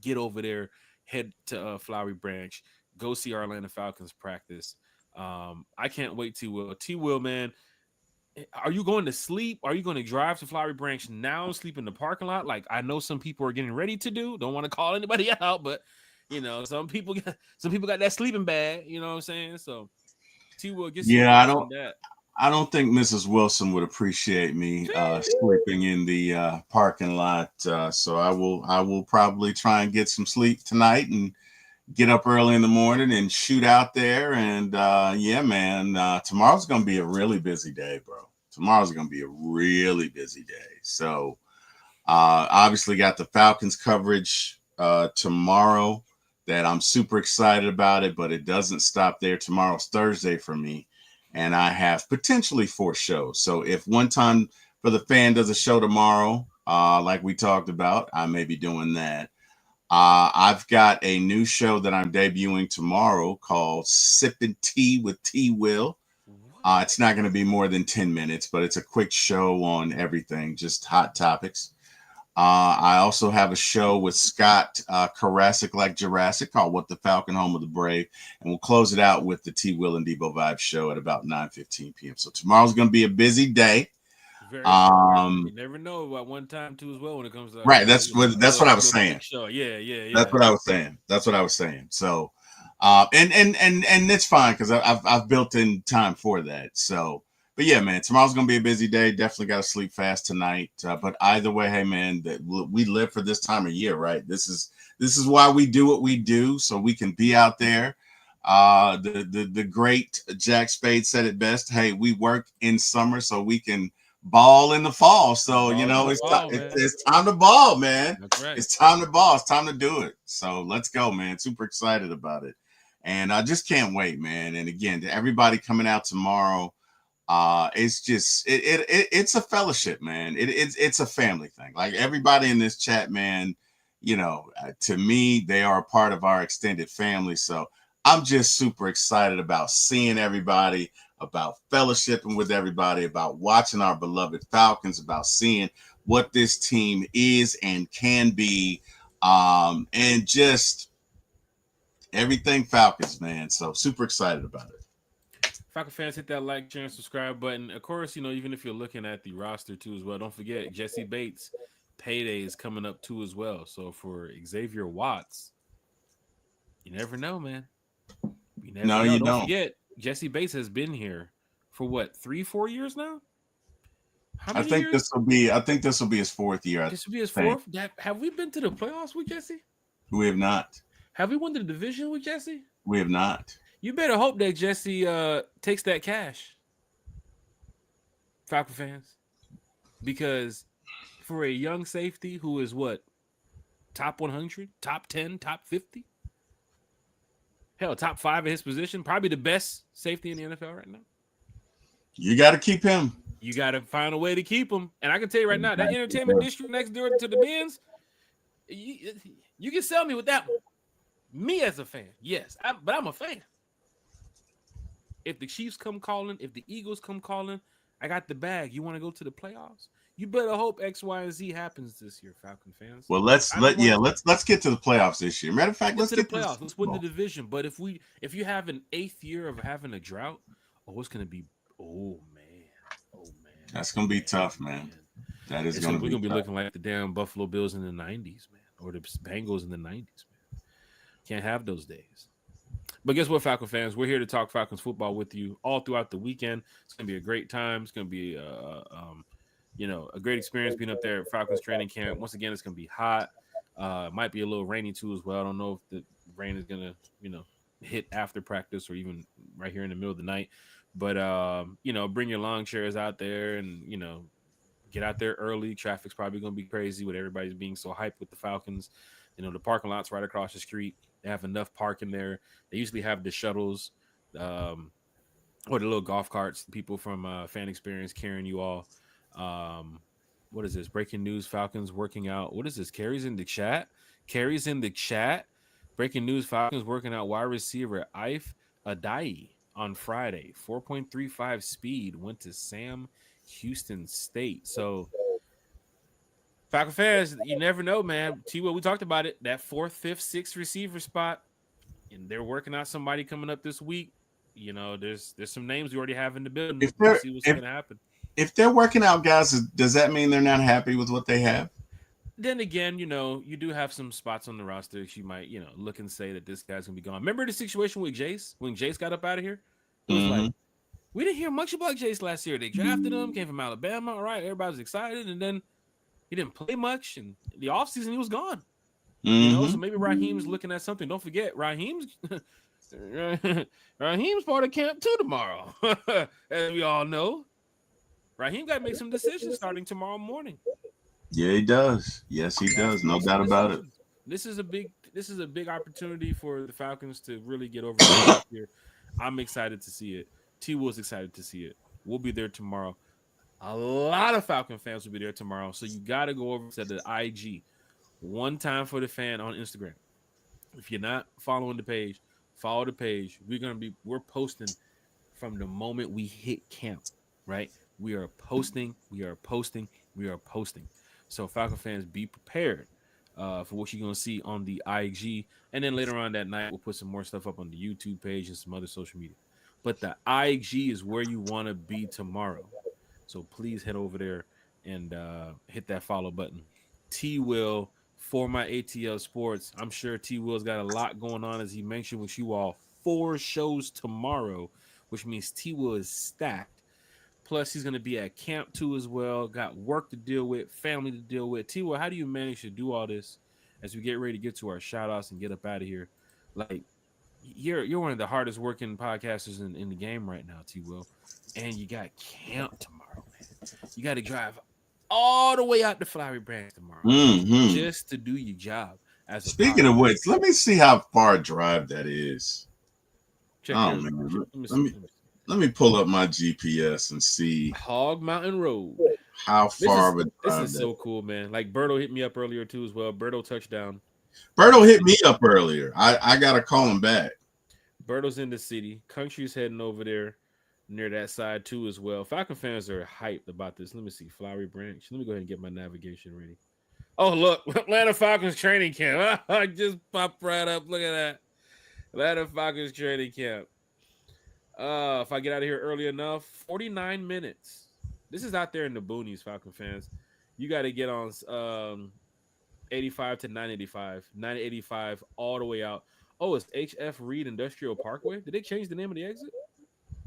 Get over there, head to Flowery Branch, go see our Atlanta Falcons practice. I can't wait to T-Will, man. Are you going to sleep? Are you going to drive to Flowery Branch now, sleep in the parking lot? Like I know some people are getting ready to do. Don't want to call anybody out, but some people got that sleeping bag. You know what I'm saying? So T-Will, get some thoughts on that. I don't think Mrs. Wilson would appreciate me sleeping in the parking lot. So I will probably try and get some sleep tonight and get up early in the morning and shoot out there. And man, tomorrow's going to be a really busy day, bro. Tomorrow's going to be a really busy day. So obviously got the Falcons coverage tomorrow that I'm super excited about it, but it doesn't stop there. Tomorrow's Thursday for me, and I have potentially 4 shows. So if One Time for the Fan does a show tomorrow, like we talked about, I may be doing that. I've got a new show that I'm debuting tomorrow called Sippin' Tea with T. Will. It's not going to be more than 10 minutes, but it's a quick show on everything, just hot topics. I also have a show with Scott Karasik, like Jurassic, called What the Falcon, Home of the Brave. And we'll close it out with the T. Will and Debo Vibe show at about 9:15 p.m. So tomorrow's going to be a busy day. Very you never know about One Time too as well when it comes to right. That's what I was saying. Show. Yeah. That's what I was saying. So, and it's fine because I've built in time for that. So. But yeah, man, tomorrow's going to be a busy day. Definitely got to sleep fast tonight. But either way, hey, man, we live for this time of year, right? This is why we do what we do, so we can be out there. The great Jack Spade said it best. Hey, we work in summer so we can ball in the fall. So, it's time to ball, man. That's right. It's time to ball. It's time to do it. So let's go, man. Super excited about it. And I just can't wait, man. And again, to everybody coming out tomorrow, it's just it's a fellowship, man. It's a family thing. Like everybody in this chat, man, to me, they are a part of our extended family. So I'm just super excited about seeing everybody, about fellowshipping with everybody, about watching our beloved Falcons, about seeing what this team is and can be, and just everything Falcons, man. So super excited about it. Falcon fans, hit that like, share, and subscribe button. Of course, even if you're looking at the roster too as well, don't forget Jesse Bates' payday is coming up too as well. So for Xavier Watts, you never know, man. You never know. Don't forget, Jesse Bates has been here for what, 3, 4 years now? How I many think years? this will be. I think this will be his fourth year. I This will be his think fourth. Have we been to the playoffs with Jesse? we have not. Have we won the division with Jesse? We have not. You better hope that Jesse takes that cash, Falcon fans, because for a young safety who is what, top 100, top 10, top 50, hell, top 5 at his position, probably the best safety in the NFL right now. You got to keep him. You got to find a way to keep him. And I can tell you right now, that entertainment district next door to the Benz, you, you can sell me with that one. Me as a fan, yes, but I'm a fan. If the Chiefs come calling, if the Eagles come calling, I got the bag. You want to go to the playoffs? You better hope X, Y, and Z happens this year, Falcon fans. Well, let's get to the playoffs this year. Matter of fact, let's get to get the playoffs. Let's win the division. But if you have an 8th year of having a drought, it's gonna be oh man. That's gonna be tough, man. That is gonna be. We're gonna be looking like the damn Buffalo Bills in the '90s, man, or the Bengals in the '90s, man. Can't have those days. But guess what, Falcon fans? We're here to talk Falcons football with you all throughout the weekend. It's gonna be a great time. It's gonna be a great experience being up there at Falcons training camp. Once again, it's gonna be hot. Might be a little rainy too as well. I don't know if the rain is gonna hit after practice or even right here in the middle of the night. But bring your lawn chairs out there and get out there early. Traffic's probably gonna be crazy with everybody's being so hyped with the Falcons. The parking lot's right across the street. They have enough parking there. They usually have the shuttles, or the little golf carts. People from Fan Experience carrying you all. What is this? Breaking news: Falcons working out. What is this? Carries in the chat. Breaking news: Falcons working out wide receiver Ife Adai on Friday. 4.35 speed went to Sam Houston State. So, Falcon fans, you never know, man. T-Will, we talked about it. That 4th, 5th, 6th receiver spot, and they're working out somebody coming up this week. There's some names we already have in the building. We'll see what's going to happen. If they're working out guys, does that mean they're not happy with what they have? Then again, you do have some spots on the roster that you might, look and say that this guy's going to be gone. Remember the situation with Jace? When Jace got up out of here? It was like, we didn't hear much about Jace last year. They drafted him, came from Alabama. All right, everybody was excited. And then he didn't play much. And the offseason, he was gone. So maybe Raheem's looking at something. Don't forget, Raheem's part of camp too tomorrow. As we all know. Raheem got to make some decisions starting tomorrow morning. Yeah, he does. Yes, he does. No doubt about it. This is a big opportunity for the Falcons to really get over the here. I'm excited to see it. T Will's excited to see it. We'll be there tomorrow. A lot of Falcon fans will be there tomorrow. So you got to go over to the IG. One time for the fan on Instagram. If you're not following the page, follow the page. We're posting from the moment we hit camp, right? We are posting. So Falcon fans, be prepared for what you're going to see on the IG. And then later on that night, we'll put some more stuff up on the YouTube page and some other social media. But the IG is where you want to be tomorrow. So please head over there and hit that follow button. T-Will for my ATL Sports. I'm sure T-Will's got a lot going on, as he mentioned with you all. 4 shows tomorrow, which means T-Will is stacked. Plus, he's going to be at camp too as well. Got work to deal with, family to deal with. T-Will, how do you manage to do all this as we get ready to get to our shout-outs and get up out of here? Like, you're one of the hardest working podcasters in the game right now, T-Will. And you got camp tomorrow, man. You got to drive all the way out to Flowery Branch tomorrow just to do your job. Speaking of which, let me see how far a drive that is. Check let me pull up my GPS and see. Hog Mountain Road. How far of a drive this is so cool, man. Like Berto hit me up earlier too as well. Berto touchdown. Berto hit me up earlier. I gotta call him back. Berto's in the city. Country's heading over there near that side too as well. Falcon fans are hyped about this. Let me see. Flowery Branch. Let me go ahead and get my navigation ready. Oh, look. Atlanta Falcons training camp. I just popped right up. Look at that. Atlanta Falcons training camp. If I get out of here early enough, 49 minutes. This is out there in the boonies, Falcon fans. You got to get on 85 to 985. 985 all the way out. Oh, it's HF Reed Industrial Parkway. Did they change the name of the exit?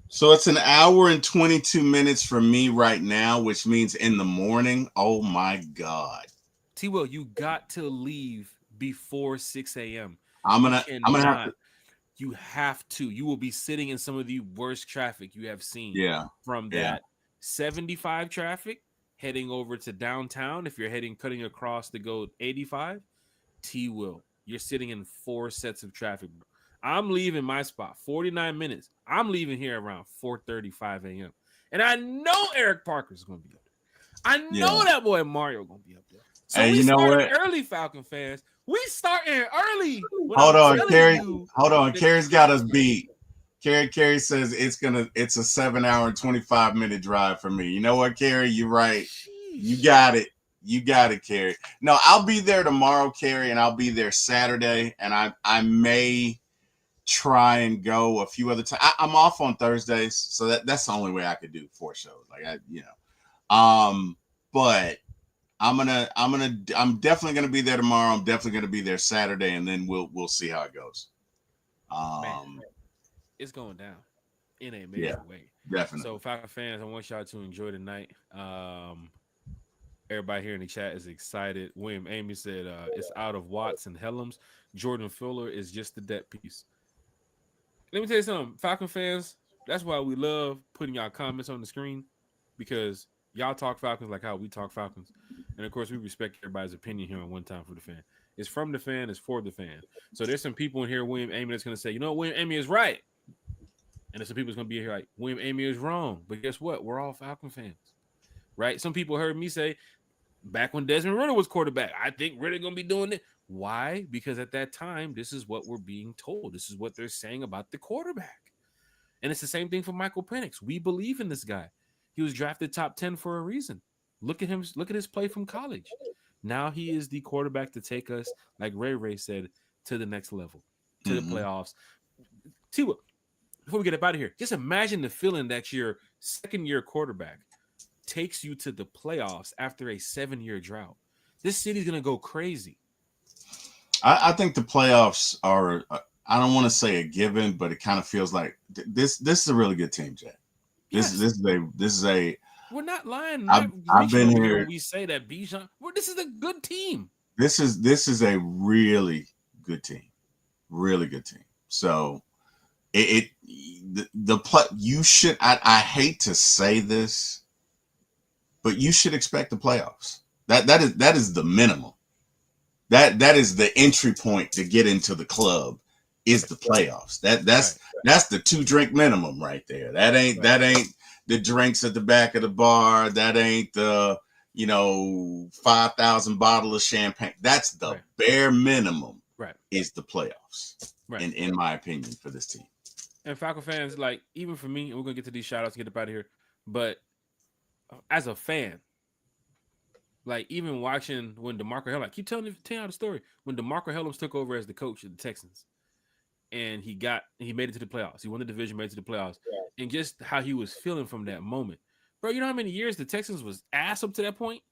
So it's an hour and 22 minutes for me right now, which means in the morning. Oh my God. T Will, you got to leave before 6 a.m. I'm You gonna have to. cannot. You have to. You will be sitting in some of the worst traffic you have seen Yeah. from Yeah. that 75 traffic heading over to downtown. If you're cutting across to go 85, T Will, you're sitting in 4 sets of traffic. I'm leaving my spot 49 minutes. I'm leaving here around 4:35 a.m. And I know Eric Parker's going to be up there. I Yeah. know that boy Mario going to be up there. So Hey, we you know starting what? early, Falcon fans. We starting early when Hold I'm on, telling Carrie. you Hold on. that the Carrie's got us traffic's crazy. beat. Carrie says it's a 7 hour and 25-minute drive for me. You know what, Carrie? You're right. You Sheesh. got it. You got it, Carrie. No, I'll be there tomorrow, Carrie, and I'll be there Saturday. And I may try and go a few other times. I'm off on Thursdays, so that's the only way I could do 4 shows. But I'm definitely gonna be there tomorrow. I'm definitely gonna be there Saturday, and then we'll see how it goes. Man, Um, it's going down in a yeah, major way. So, definitely. Falcon fans, I want y'all to enjoy the night. Everybody here in the chat is excited. William Amy said it's out of Watts and Helms. Jordan Fuller is just the debt piece. Let me tell you something, Falcon fans. That's why we love putting y'all comments on the screen because y'all talk Falcons like how we talk Falcons, and of course we respect everybody's opinion here on One Time for the Fan. It's from the fan, it's for the fan. So there's some people in here, William Amy, that's gonna say, you know, William Amy is right, and there's some people that's gonna be here like William Amy is wrong. But guess what? We're all Falcon fans, right? Some people heard me say back when Desmond Ritter was quarterback, I think Ritter gonna be doing it. Why? Because at that time, this is what we're being told. This is what they're saying about the quarterback. And it's the same thing for Michael Penix. We believe in this guy. He was drafted top 10 for a reason. Look at him. Look at his play from college. Now he is the quarterback to take us, like Ray said, to the next level, to the Mm-hmm. playoffs. See what? Before we get up out of here, just imagine the feeling that your second-year quarterback takes you to the playoffs after a 7-year drought. This city's gonna go crazy. I think the playoffs are. I don't want to say a given, but it kind of feels like this. This is a really good team, Jack. This Yes, this is a. we're not lying, I've not I've reaching been over here here. when we say that Bijan. This is a good team. This is a really good team, really good team. So the play you should. I hate to say this, but you should expect the playoffs. That is the minimum. That is the entry point to get into the club is Right, the playoffs. right, That's the 2 drink minimum right there. right, That ain't the drinks at the back of the bar. That ain't the 5,000 bottle of champagne. That's the right, bare minimum right, is the playoffs. right. In my opinion for this team. And Falcon fans, like even for me, and we're gonna get to these shout outs, get up out of here. But as a fan, like even watching when DeMarco Hellams, keep telling you the story when DeMarco Hellams took over as the coach of the Texans, and he made it to the playoffs. He won the division, made it to the playoffs, and just how he was feeling from that moment, bro. You know how many years the Texans was ass up to that point?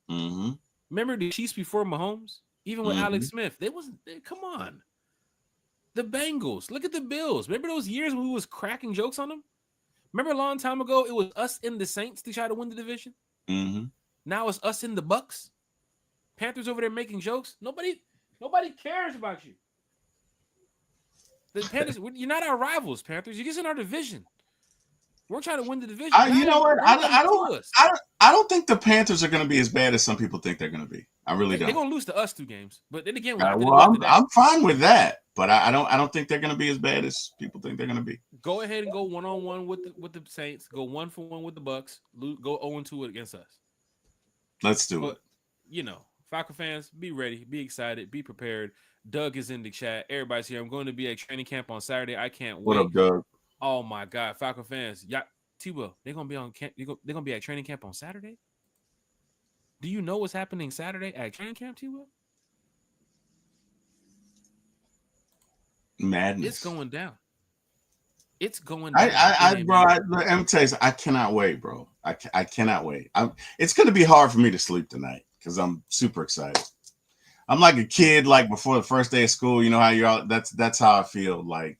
Mm-hmm. Remember the Chiefs before Mahomes, even with Mm-hmm. Alex Smith, they wasn't. Come on, the Bengals. Look at the Bills. Remember those years when we was cracking jokes on them? Remember a long time ago, it was us in the Saints to try to win the division. Mm-hmm. Now it's us in the Bucks. Panthers over there making jokes. Nobody cares about you. The Panthers, you're not our rivals, Panthers. You're just in our division. We're trying to win the division. You know what? Don't come to us. I don't think the Panthers are going to be as bad as some people think they're going to be. I really They're don't. gonna lose to us 2 games, but then again, after they Well, do after that, I'm fine with that, but I don't think they're going to be as bad as people think they're going to be. go ahead and go 1-on-1 with the Saints. Go 1-for-1 with the Bucks. Go 0-2 against us. Let's do it. But Falcon fans, be ready, be excited, be prepared. Doug is in the chat. Everybody's here. I'm going to be at training camp on Saturday. I can't What wait. up, Doug? Oh my God, Falcon fans, T-Will, they're gonna be on camp. They're gonna be at training camp on Saturday. Do you know what's happening Saturday at training camp, T-Will? Madness. It's going down. It's going down. Bro, let me tell you, I cannot wait, bro. I cannot wait. It's going to be hard for me to sleep tonight because I'm super excited. I'm like a kid, like before the first day of school. You know how you're all. That's how I feel like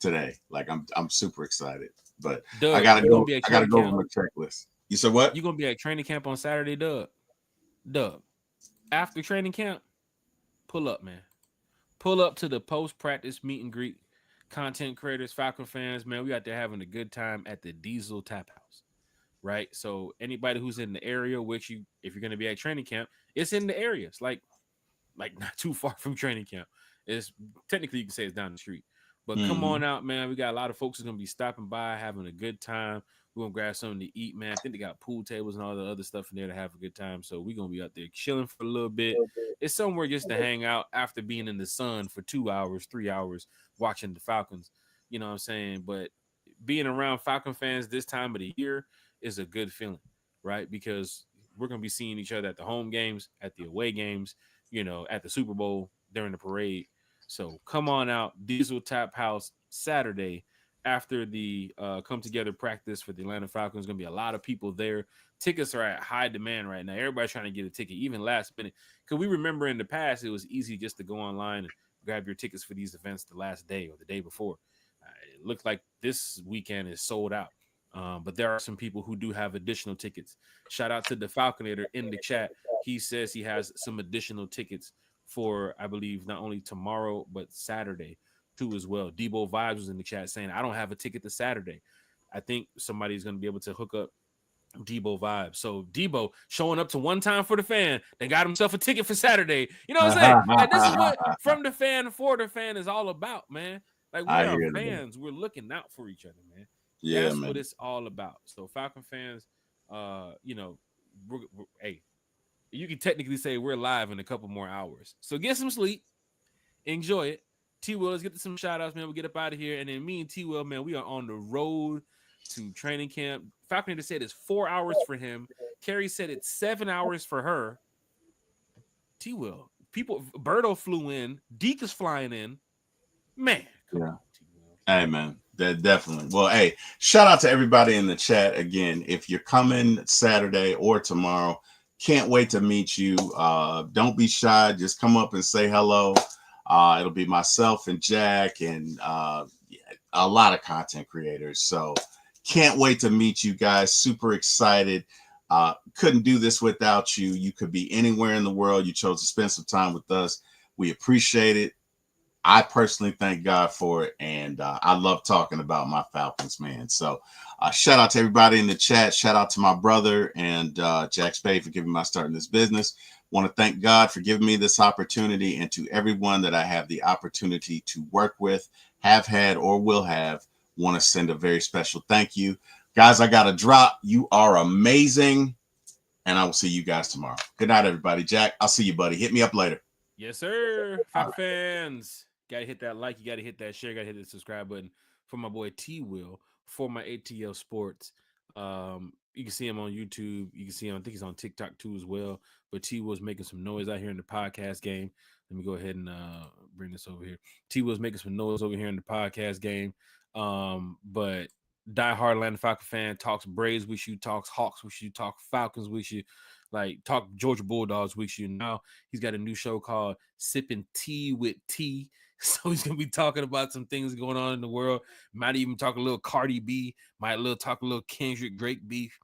today. Like I'm super excited. but I Doug, gotta you gonna go. be at I gotta training go over camp? my checklist. You said what? You gonna be at training camp on Saturday, Doug? Doug, after training camp, pull up, man. Pull up to the post practice meet and greet. Content creators, Falcon fans, man, we out there having a good time at the Diesel Tap House, right? So anybody who's in the area, which you, if you're gonna be at training camp, it's in the area. It's like not too far from training camp. It's technically you can say it's down the street. But come Mm-hmm. on out, man. We got a lot of folks who's gonna be stopping by, having a good time. We're gonna grab something to eat, man. I think they got pool tables and all the other stuff in there to have a good time. So we're gonna be out there chilling for a little bit. It's somewhere just to hang out after being in the sun for 2 hours, 3 hours watching the Falcons. You know what I'm saying? But being around Falcon fans this time of the year is a good feeling, right? Because we're gonna be seeing each other at the home games, at the away games, at the Super Bowl during the parade. So come on out, Diesel Tap House Saturday after the come together practice for the Atlanta Falcons. Going to be a lot of people there. Tickets are at high demand right now. Everybody's trying to get a ticket, even last minute. Because we remember in the past, it was easy just to go online and grab your tickets for these events the last day or the day before. It looks like this weekend is sold out. But there are some people who do have additional tickets. Shout out to the Falconator in the chat. He says he has some additional tickets for, I believe, not only tomorrow, but Saturday too as well. Debo Vibes was in the chat saying, I don't have a ticket to Saturday. I think somebody's going to be able to hook up Debo Vibes. So Debo showing up to one time for the fan, then got himself a ticket for Saturday. You know what I'm saying? Like, this is what from the fan for the fan is all about, man. Like, we I are hear that. fans. We're looking out for each other, man. Yeah, That's what man. it's all about. So Falcon fans, hey, you can technically say we're live in a couple more hours. So get some sleep, enjoy it. T Will, let's get to some shout outs, man. We'll get up out of here. And then me and T Will, man, we are on the road to training camp. Falcon said it's 4 hours for him. Carrie said it's 7 hours for her. T Will, people, Berto flew in. Deke is flying in. Man, come Yeah. on, T Will. Hey, man. That definitely. Well, hey, shout out to everybody in the chat again. If you're coming Saturday or tomorrow, can't wait to meet you. Don't be shy. Just come up and say hello. It'll be myself and Jack and a lot of content creators. So can't wait to meet you guys. Super excited. Couldn't do this without you. You could be anywhere in the world. You chose to spend some time with us. We appreciate it. I personally thank God for it, and I love talking about my Falcons, man. So, shout out to everybody in the chat. Shout out to my brother and Jack Spade for giving my start in this business. Want to thank God for giving me this opportunity, and to everyone that I have the opportunity to work with, have had, or will have. Want to send a very special thank you, guys. I got to drop. You are amazing, and I will see you guys tomorrow. Good night, everybody. Jack, I'll see you, buddy. Hit me up later. Yes, sir. Falcon fans. Gotta hit that like, you gotta hit that share, gotta hit the subscribe button for my boy T Will for my ATL Sports. You can see him on YouTube. You can see him, I think he's on TikTok too as well. But T Will's making some noise out here in the podcast game. Let me go ahead and bring this over here. T Will's making some noise over here in the podcast game. But diehard Atlanta Falcon fan talks Braves with you, talks Hawks with you, talk Falcons with you, like talk Georgia Bulldogs with you. Now he's got a new show called Sipping Tea with T. So he's gonna be talking about some things going on in the world. Might even talk a little Cardi B. Might talk a little Kendrick Drake beef.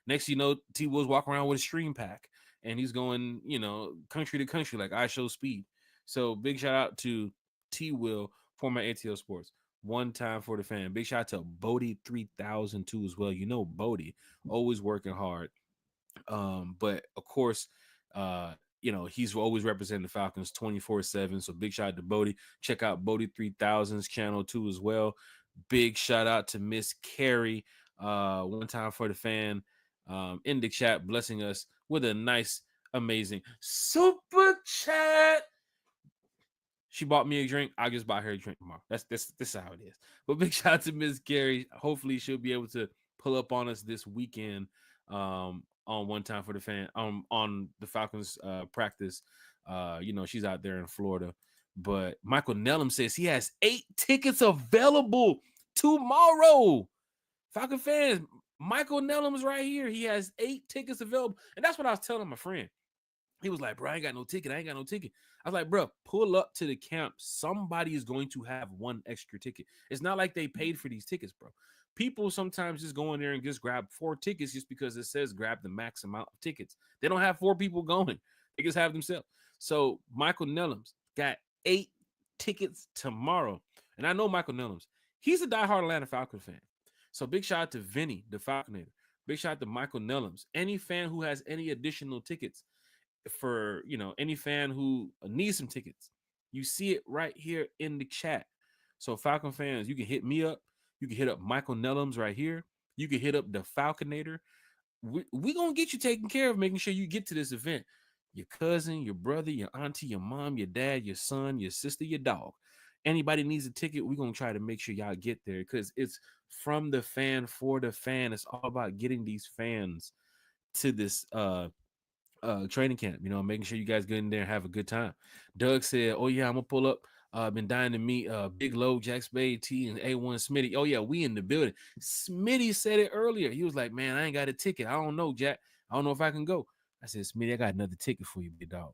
Next T Will's walking around with a stream pack, and he's going country to country like I Show Speed. So big shout out to T Will for my ATL Sports. One time for the fan. Big shout out to Bodie 3002 as well. Bodie always working hard. But of course, he's always representing the Falcons 24/7. So big shout out to Bodie. Check out Bodie 3000's channel too as well. Big shout out to Miss Carrie. One time for the fan in the chat, blessing us with a nice, amazing super chat. She bought me a drink. I just buy her a drink tomorrow. This is how it is. But big shout out to Miss Carrie. Hopefully she'll be able to pull up on us this weekend on One Time for the Fan on the Falcons practice. She's out there in Florida. But Michael Nellum says he has 8 tickets available tomorrow. Falcon fans, Michael Nellum is right here. He has 8 tickets available. And that's what I was telling my friend. He was like, bro, I ain't got no ticket. I was like, bro, pull up to the camp. Somebody is going to have one extra ticket. It's not like they paid for these tickets, bro. People sometimes just go in there and just grab 4 tickets just because it says grab the max amount of tickets. They don't have 4 people going. They just have themselves. So Michael Nellums got 8 tickets tomorrow. And I know Michael Nellums. He's a diehard Atlanta Falcons fan. So big shout out to Vinny, the Falconator. Big shout out to Michael Nellums. Any fan who has any additional tickets for, any fan who needs some tickets, you see it right here in the chat. So Falcon fans, you can hit me up. You can hit up Michael Nellums right here. You can hit up the Falconator. We gonna get you taken care of, making sure you get to this event. Your cousin, your brother, your auntie, your mom, your dad, your son, your sister, your dog. Anybody needs a ticket, we're gonna try to make sure y'all get there because it's from the fan for the fan. It's all about getting these fans to this training camp, making sure you guys get in there and have a good time. Doug said, oh yeah, I'm gonna pull up. Been dying to meet Big Low, Jack Spade, T, and A1 Smitty. Oh yeah, we in the building. Smitty said it earlier. He was like, man, I ain't got a ticket. I don't know, Jack. I don't know if I can go. I said, Smitty, I got another ticket for you, big dog.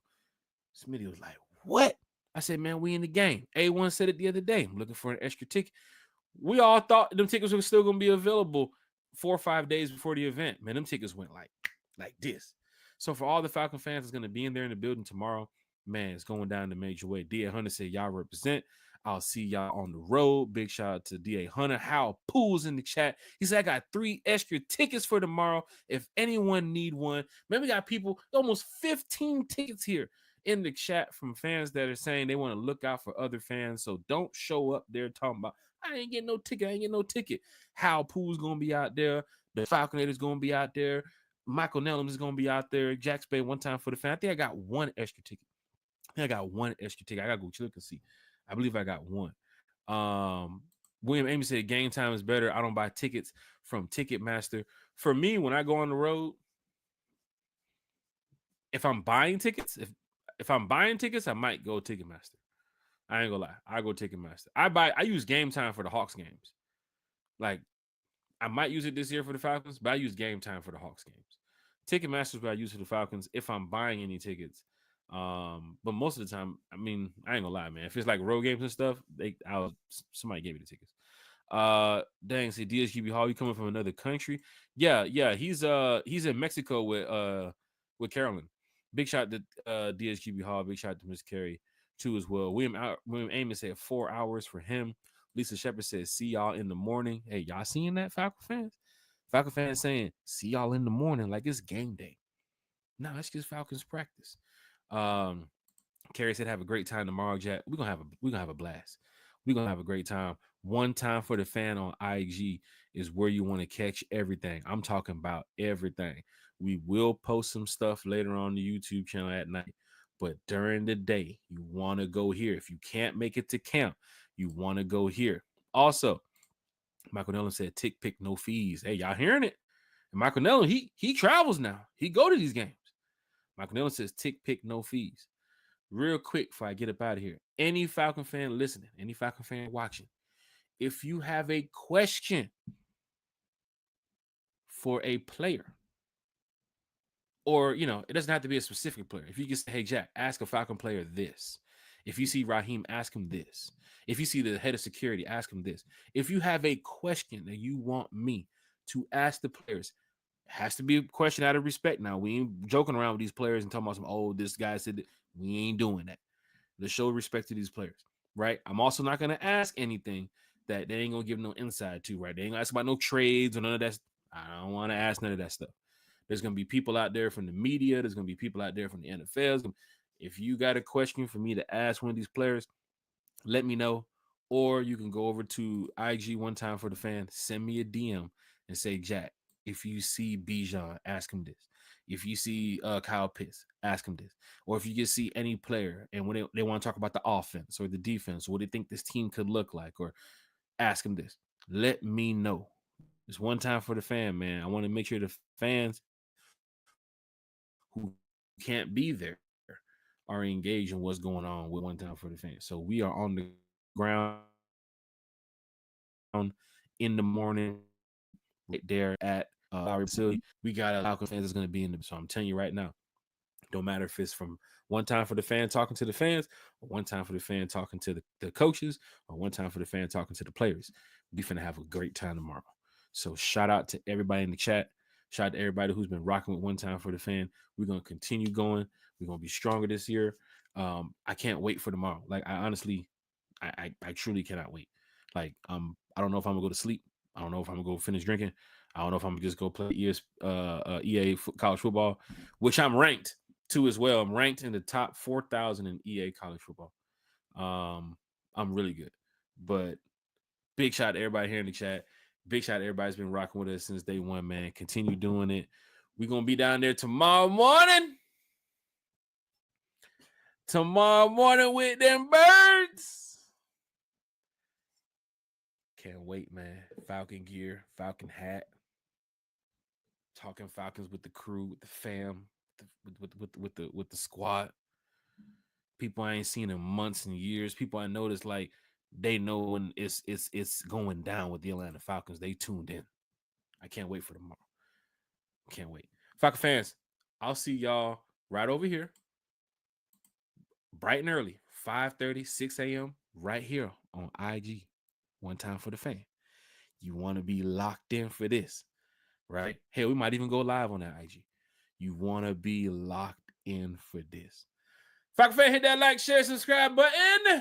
Smitty was like, what? I said, man, we in the game. A1 said it the other day. I'm looking for an extra ticket. We all thought them tickets were still gonna be available 4 or 5 days before the event. Man, them tickets went like this. So for all the Falcon fans that's going to be in there in the building tomorrow, man, it's going down the major way. D.A. Hunter said, y'all represent. I'll see y'all on the road. Big shout out to D.A. Hunter. Hal Pools in the chat. He said, I got 3 extra tickets for tomorrow. If anyone need one. Man, we got people, almost 15 tickets here in the chat from fans that are saying they want to look out for other fans. So don't show up there talking about, I ain't getting no ticket. I ain't getting no ticket. Hal Pools going to be out there. The Falconator's going to be out there. Michael Nellums is going to be out there. Jack Spade, one time for the fan. I think I got 1 extra ticket. I got 1 extra ticket. I got to go look and see. I believe I got 1. William Amy said, game time is better. I don't buy tickets from Ticketmaster. For me, when I go on the road, if I'm buying tickets, if I'm buying tickets, I might go Ticketmaster. I ain't gonna lie. I go Ticketmaster. I use game time for the Hawks games. Like, I might use it this year for the Falcons, but I use game time for the Hawks games. Ticketmaster is what I use for the Falcons if I'm buying any tickets. But most of the time, I mean, I ain't gonna lie, man. If it's like road games and stuff, somebody gave me the tickets. Dang, say DSGB Hall, you coming from another country? Yeah, he's in Mexico with Carolyn. Big shout to DSGB Hall. Big shout to Miss Carey too as well. William Amos said 4 hours for him. Lisa Shepard says, see y'all in the morning. Hey, y'all seeing that, Falcon fans? Falcon fans saying, see y'all in the morning like it's game day. No, it's just Falcons practice. Carrie said, have a great time tomorrow, Jack. We're gonna have a blast. We're gonna have a great time. One time for the fan on IG is where you want to catch everything. I'm talking about everything. We will post some stuff later on the YouTube channel at night, but during the day, you want to go here. If you can't make it to camp, you want to go here. Also, Michael Nellum said, tick pick, no fees. Hey, y'all hearing it? And Michael Nellum, he travels now. He go to these games. Michael Nellum says, tick pick, no fees. Real quick before I get up out of here, any Falcon fan listening, any Falcon fan watching, if you have a question for a player, or, it doesn't have to be a specific player. If you just say, hey, Jack, ask a Falcon player this. If you see Raheem, ask him this. If you see the head of security, ask him this. If you have a question that you want me to ask the players, it has to be a question out of respect. Now, we ain't joking around with these players and talking about this guy said that. We ain't doing that. Let's show respect to these players, right? I'm also not going to ask anything that they ain't going to give no insight to, right? They ain't going to ask about no trades or none of that. I don't want to ask none of that stuff. There's going to be people out there from the media. There's going to be people out there from the NFL. If you got a question for me to ask one of these players, let me know. Or you can go over to IG one time for the fan, send me a DM and say, Jack, if you see Bijan, ask him this. If you see Kyle Pitts, ask him this. Or if you just see any player and when they want to talk about the offense or the defense, or what they think this team could look like, or ask him this. Let me know. It's one time for the fan, man. I want to make sure the fans who can't be there are engaged in what's going on with one time for the fans. So we are on the ground in the morning right there at our facility. We got a Falcons fans that's going to be in the. So I'm telling you right now, don't matter if it's from one time for the fan talking to the fans, or one time for the fan talking to the coaches, or one time for the fan talking to the players. We finna have a great time tomorrow. So shout out to everybody in the chat. Shout out to everybody who's been rocking with One Time for the Fan. We're gonna continue going. We're gonna be stronger this year. I can't wait for tomorrow. Like I honestly, I truly cannot wait. Like I don't know if I'm gonna go to sleep. I don't know if I'm gonna go finish drinking. I don't know if I'm gonna just go play EA college football, which I'm ranked to as well. I'm ranked in the top 4,000 in EA college football. I'm really good, but big shout out to everybody here in the chat. Big shout out to everybody's been rocking with us since day one, man. Continue doing it. We're gonna be down there tomorrow morning. Tomorrow morning with them birds. Can't wait, man. Falcon gear, Falcon hat. Talking Falcons with the crew, with the fam, with the squad. People I ain't seen in months and years. People I noticed like they know when it's going down with the Atlanta Falcons. They tuned in. I can't wait for tomorrow. Can't wait. Falcon fans, I'll see y'all right over here. Bright and early, 5:30, 6 a.m. right here on IG. One Time for the Fan. You want to be locked in for this, right? Hey, we might even go live on that IG. You want to be locked in for this. Falcon fan, hit that like, share, subscribe button.